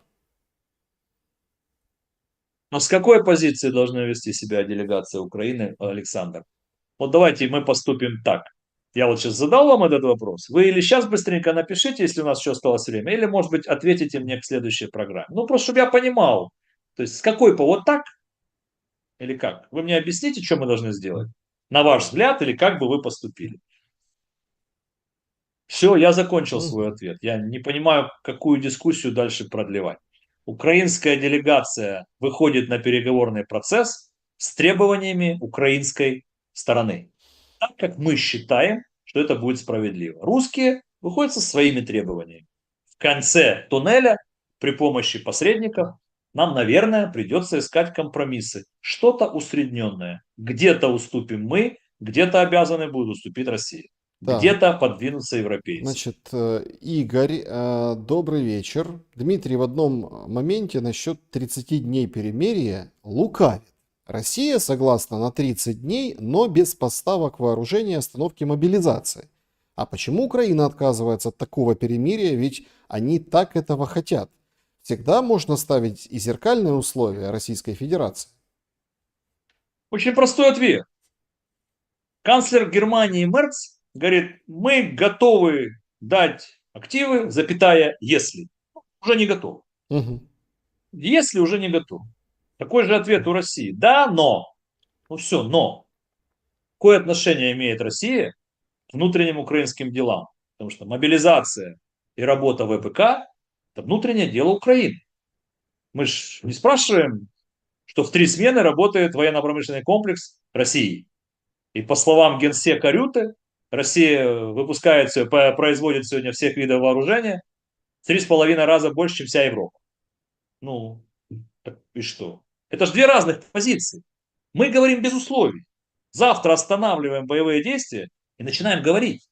Но с какой позиции должна вести себя делегация Украины, Александр? Вот давайте мы поступим так. Я вот сейчас задал вам этот вопрос. Вы или сейчас быстренько напишите, если у нас еще осталось время, или, может быть, ответите мне к следующей программе. Ну, просто чтобы я понимал. То есть, с какой вот так или как? Вы мне объясните, что мы должны сделать? На ваш взгляд, или как бы вы поступили? Все, я закончил свой Мгм. ответ. Я не понимаю, какую дискуссию дальше продлевать. Украинская делегация выходит на переговорный процесс с требованиями украинской стороны. Так как мы считаем, что это будет справедливо. Русские выходят со своими требованиями. В конце туннеля при помощи посредников нам, наверное, придется искать компромиссы. Что-то усредненное. Где-то уступим мы, где-то обязаны будут уступить Россия. Так, Где-то подвинутся европейцы. значит, Игорь, добрый вечер. Дмитрий в одном моменте насчет 30 дней перемирия лукавит. Россия согласна на 30 дней, но без поставок вооружения и остановки мобилизации. А почему Украина отказывается от такого перемирия, ведь они так этого хотят? Всегда можно ставить и зеркальные условия Российской Федерации. Очень простой ответ. Канцлер Германии Мерц говорит, мы готовы дать активы, запятая, если. Уже не готовы. Мгм. Если уже не готов. Такой же ответ у России. Да, но. Ну все, но. Какое отношение имеет Россия к внутренним украинским делам? Потому что мобилизация и работа ВПК– это внутреннее дело Украины. Мы же не спрашиваем, что в 3 смены работает военно-промышленный комплекс России. И по словам генсека Рюте, Россия производит сегодня всех видов вооружения в 3,5 раза больше, чем вся Европа. Ну, так и что? Это же две разных позиции. Мы говорим без условий. Завтра останавливаем боевые действия и начинаем говорить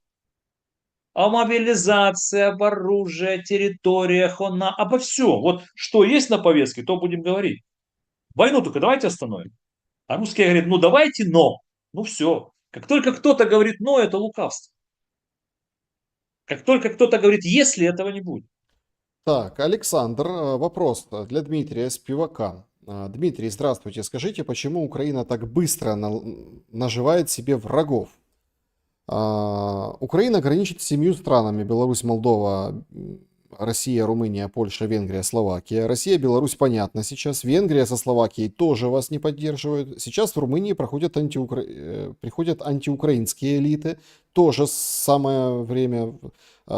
о мобилизации, об оружии, о территориях, обо всем. Вот что есть на повестке, то будем говорить. Войну только давайте остановим. А русские говорят, ну давайте, но. Ну все. Как только кто-то говорит но, это лукавство. Как только кто-то говорит если, этого не будет. Так, Александр, вопрос для Дмитрия Спивака. Дмитрий, здравствуйте. Скажите, почему Украина так быстро наживает себе врагов? Украина граничит с 7 странами: Беларусь, Молдова, Россия, Румыния, Польша, Венгрия, Словакия. Россия, Беларусь, понятно сейчас. Венгрия со Словакией тоже вас не поддерживают. Сейчас в Румынии приходят антиукраинские элиты. Тоже самое время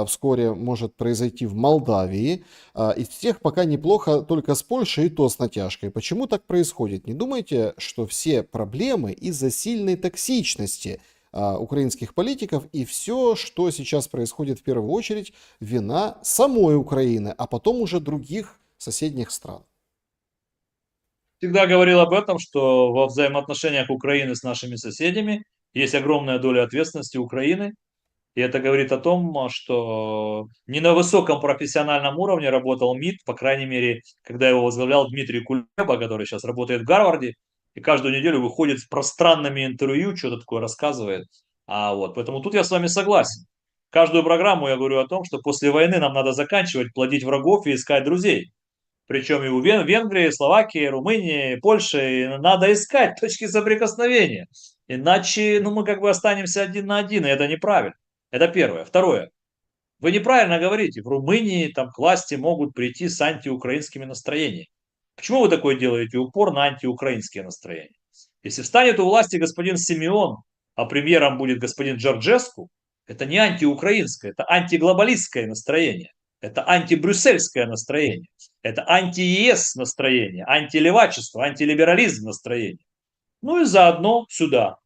вскоре может произойти в Молдавии. Из всех пока неплохо только с Польшей, и то с натяжкой. Почему так происходит? Не думайте, что все проблемы из-за сильной токсичности украинских политиков, и все, что сейчас происходит в первую очередь, вина самой Украины, а потом уже других соседних стран. Всегда говорил об этом, что во взаимоотношениях Украины с нашими соседями есть огромная доля ответственности Украины. И это говорит о том, что не на высоком профессиональном уровне работал МИД, по крайней мере, когда его возглавлял Дмитрий Кулеба, который сейчас работает в Гарварде, и каждую неделю выходит с пространными интервью, что-то такое рассказывает. Поэтому тут я с вами согласен. Каждую программу я говорю о том, что после войны нам надо заканчивать плодить врагов и искать друзей. Причем и у Венгрии, Словакии, Румынии, Польши надо искать точки соприкосновения. Иначе мы как бы останемся один на один, и это неправильно. Это первое. Второе. Вы неправильно говорите. В Румынии там к власти могут прийти с антиукраинскими настроениями. Почему вы такое делаете упор на антиукраинские настроения? Если встанет у власти господин Симеон, а премьером будет господин Джорджеску, это не антиукраинское, это антиглобалистское настроение. Это антибрюссельское настроение. Это анти-ЕС настроение, антилевачество, антилиберализм настроение. Ну и заодно сюда.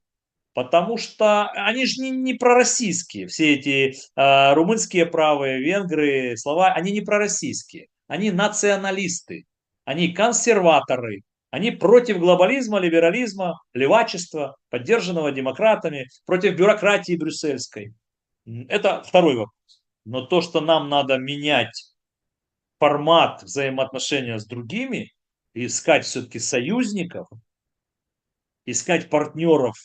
Потому что они же не пророссийские. Все эти румынские правые, венгры, слова, они не пророссийские. Они националисты. Они консерваторы. Они против глобализма, либерализма, левачества, поддержанного демократами, против бюрократии брюссельской. Это второй вопрос. Но то, что нам надо менять формат взаимоотношения с другими, искать все-таки союзников, искать партнеров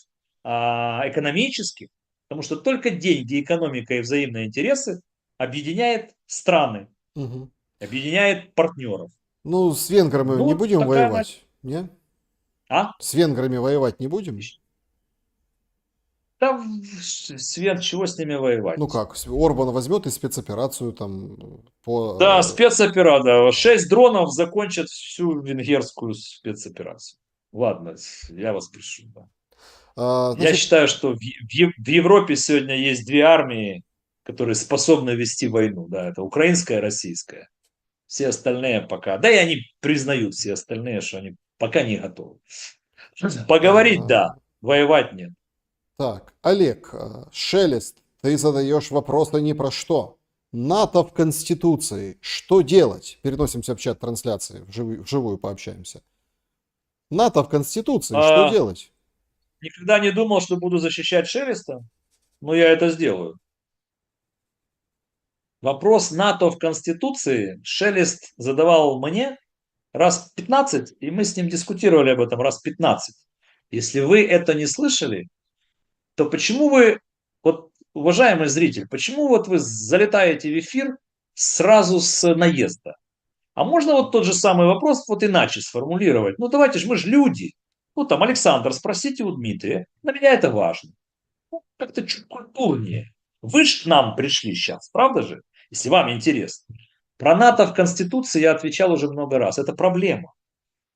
экономических, потому что только деньги, экономика и взаимные интересы объединяет страны, Угу. объединяет партнеров. Ну, с венграми Ну, не будем такая воевать, не? А? С венграми воевать не будем? Да, Свет, чего с ними Ну воевать? как, Орбан возьмет и спецоперацию там Да, по... спецоперация. 6 дронов закончат всю венгерскую спецоперацию. Ладно, я вас прошу. Да. Я Значит, считаю, что в Европе сегодня есть две армии, которые способны вести войну. Да, это украинская и российская. Все остальные пока. Да и они признают, все остальные, что они пока не готовы. Поговорить, а, да. Воевать нет. так, Олег, Шелест, ты задаешь вопросы не про что. НАТО в Конституции. Что делать? Переносимся в чат трансляции, вживую пообщаемся. НАТО в Конституции. Что А, делать? никогда не думал, что буду защищать Шелеста, но я это сделаю. Вопрос НАТО в Конституции Шелест задавал мне раз 15, и мы с ним дискутировали об этом раз 15. Если вы это не слышали, то почему вы, вот, уважаемый зритель, почему вот вы залетаете в эфир сразу с наезда? А можно вот тот же самый вопрос вот иначе сформулировать? Ну давайте же, мы же люди. Ну там, Александр, спросите у Дмитрия. Для меня это важно. Ну, как-то чуть культурнее. Вы же к нам пришли сейчас, правда же? Если вам интересно. Про НАТО в Конституции я отвечал уже много раз. Это проблема.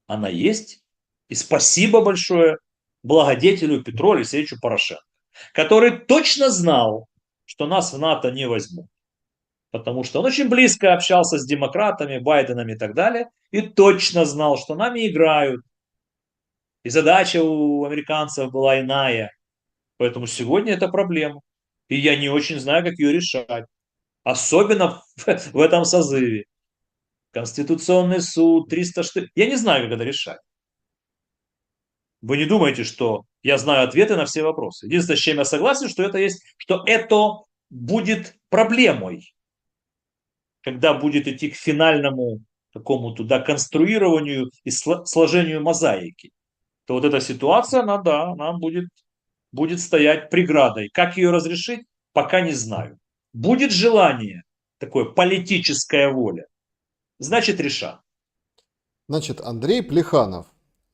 Она есть. И спасибо большое благодетелю Петру Алексеевичу Порошенко, который точно знал, что нас в НАТО не возьмут. Потому что он очень близко общался с демократами, Байденом и так далее, и точно знал, что нами играют. И задача у американцев была иная. Поэтому сегодня это проблема. И я не очень знаю, как ее решать. Особенно в этом созыве. Конституционный суд, 300 штук. Я не знаю, как это решать. Вы не думаете, что я знаю ответы на все вопросы. Единственное, с чем я согласен, что это есть, что это будет проблемой, когда будет идти к финальному какому-то конструированию и сложению мозаики. То вот эта ситуация, она, да, она будет стоять преградой. Как ее разрешить, пока не знаю. Будет желание, такое политическая воля, значит решат. Значит, Андрей Плеханов.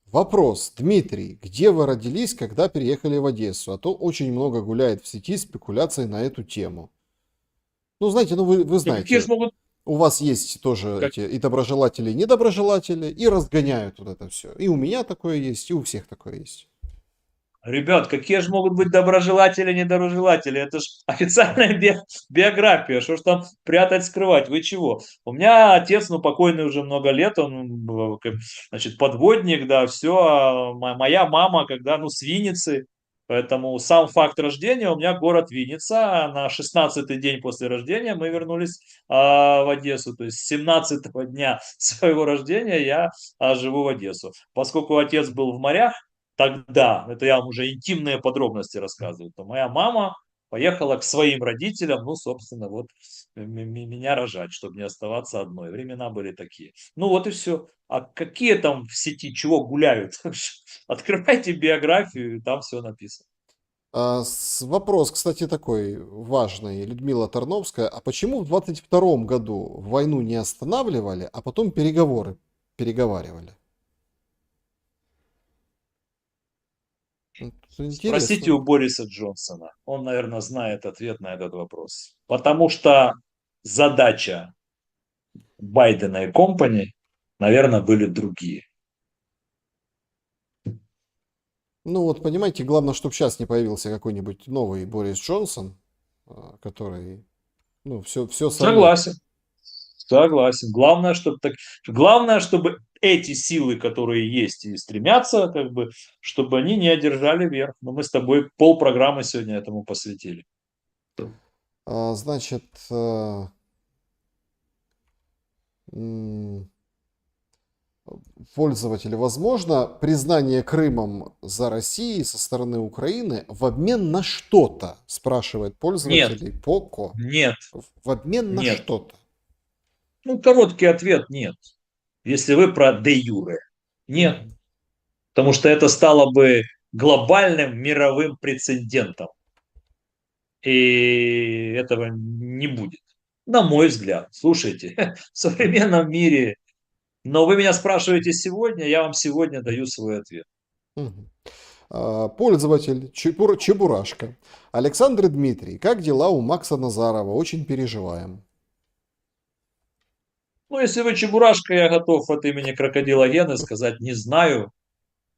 Вопрос. Дмитрий, где вы родились, когда переехали в Одессу? А то очень много гуляет в сети спекуляций на эту тему. Ну, знаете, ну вы Какие знаете, же могут у вас есть тоже Как- эти и доброжелатели, и недоброжелатели, и разгоняют вот это все. И у меня такое есть, и у всех такое есть. Ребят, какие же могут быть доброжелатели, недоброжелатели? Это же официальная биография. Что ж там прятать, скрывать? Вы чего? У меня отец, ну, покойный уже много лет, он, значит, подводник, да, все. А моя мама, когда, ну, с Винницы. Поэтому сам факт рождения у меня город Винница. А на 16-й день после рождения мы вернулись в Одессу. То есть с 17-го дня своего рождения я живу в Одессу. Поскольку отец был в морях, тогда, это я вам уже интимные подробности рассказываю, то моя мама поехала к своим родителям, ну, собственно, вот меня рожать, чтобы не оставаться одной. Времена были такие. Ну вот и все. А какие там в сети чего гуляют? Открывайте биографию, и там все написано. Вопрос, кстати, такой важный. Людмила Тарновская. А почему в 22 году войну не останавливали, а потом переговаривали? Это Спросите интересно. у Бориса Джонсона. Он, наверное, знает ответ на этот вопрос. Потому что задача Байдена и компании, наверное, были другие. Ну вот, понимаете, главное, чтобы сейчас не появился какой-нибудь новый Борис Джонсон, который, ну, все сольет. Согласен. Согласен. Главное, чтобы эти силы, которые есть и стремятся, как бы, чтобы они не одержали верх. Но мы с тобой полпрограммы сегодня этому посвятили. Значит, м, пользователи, возможно, признание Крымом за Россией со стороны Украины в обмен на что-то, спрашивает Нет, пользователей Поко. нет, В обмен на нет. что-то. Ну, короткий ответ – нет. Если вы про де юре. Нет. Мгм. Потому что это стало бы глобальным мировым прецедентом. И этого не будет. На мой взгляд. Слушайте, в современном мире. Но вы меня спрашиваете сегодня, я вам сегодня даю свой ответ. Мгм. Пользователь Чебурашка. Александр и Дмитрий, как дела у Макса Назарова? Очень переживаем. Ну, если вы чебурашка, я готов от имени крокодила Гены сказать не знаю,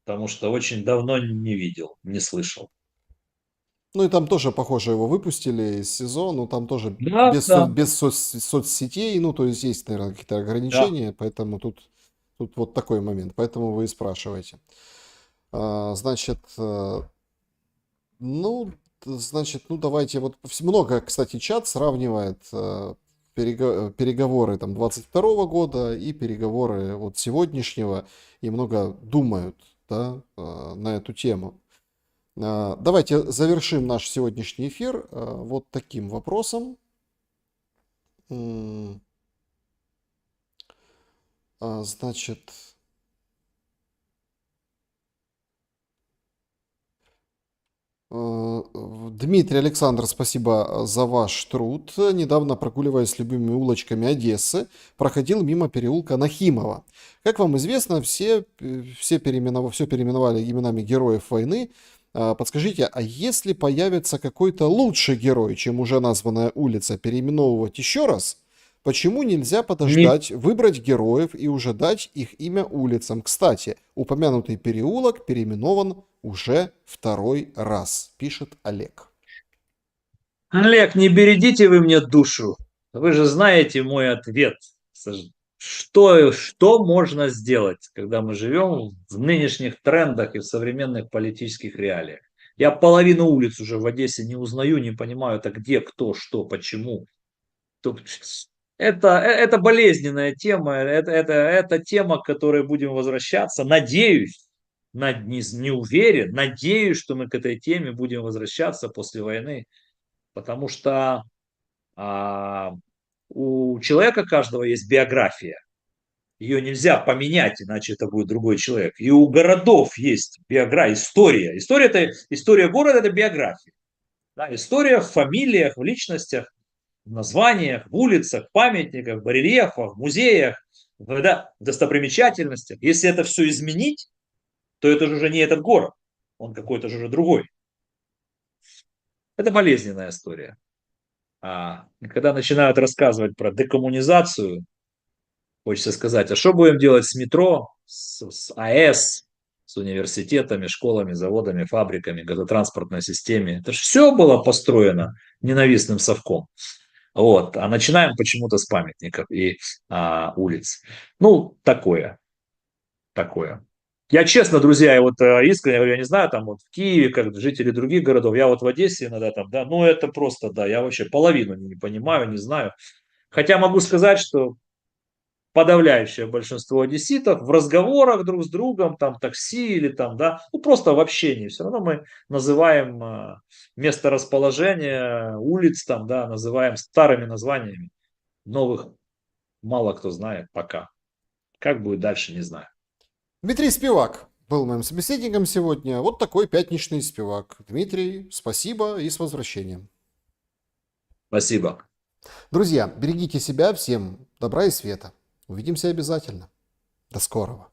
потому что очень давно не видел, не слышал. Ну и там тоже, похоже, его выпустили из сезона, ну там тоже Да, да, без соцсетей, ну то есть есть, наверное, какие-то да. ограничения, поэтому тут вот такой момент, поэтому вы и спрашиваете. Значит, ну, значит, ну давайте, вот много, кстати, чат сравнивает переговоры там 22 года и переговоры вот сегодняшнего, и много думают, да, на эту тему. Давайте завершим наш сегодняшний эфир вот таким вопросом. М, Значит, Дмитрий Александр, спасибо за ваш труд. Недавно, прогуливаясь с любимыми улочками Одессы, проходил мимо переулка Нахимова. Как вам известно, все переименовали именами героев войны. Подскажите, а если появится какой-то лучший герой, чем уже названная улица, переименовывать еще раз? Почему нельзя Не, подождать, выбрать героев и уже дать их имя улицам? Кстати, упомянутый переулок переименован уже второй раз, пишет Олег. Олег, не бередите вы мне душу. Вы же знаете мой ответ. Что можно сделать, когда мы живем в нынешних трендах и в современных политических реалиях? Я половину улиц уже в Одессе не узнаю, не понимаю, это где, кто, что, почему. То- это болезненная тема, это тема, к которой будем возвращаться. Надеюсь, не уверен, надеюсь, что мы к этой теме будем возвращаться после войны, потому что а, у человека каждого есть биография. Ее нельзя поменять, иначе это будет другой человек. И у городов есть биография, история. История города – это биография. Да, история в фамилиях, в личностях, в названиях, в улицах, памятниках, барельефах, музеях, в достопримечательностях. Если это все изменить, то это же уже не этот город, он какой-то же уже другой. Это болезненная история. Когда начинают рассказывать про декоммунизацию, хочется сказать, а что будем делать с метро, с АЭС, с университетами, школами, заводами, фабриками, газотранспортной системе? Это же все было построено ненавистным совком. Вот. А начинаем почему-то с памятников и улиц. Ну, такое. Я честно, друзья, я вот искренне говорю, я не знаю, там вот в Киеве, как жители других городов, я вот в Одессе иногда там, да, ну это просто, да, я вообще половину не понимаю, не знаю. Хотя могу сказать, что подавляющее большинство одесситов в разговорах друг с другом, там такси или там, да, ну просто в общении, все равно мы называем место расположения улиц там, да, называем старыми названиями, новых мало кто знает пока. Как будет дальше, не знаю. Дмитрий Спивак был моим собеседником сегодня. Вот такой пятничный Спивак. Дмитрий, спасибо и с возвращением. Спасибо. Друзья, берегите себя, всем добра и света. Увидимся обязательно. До скорого.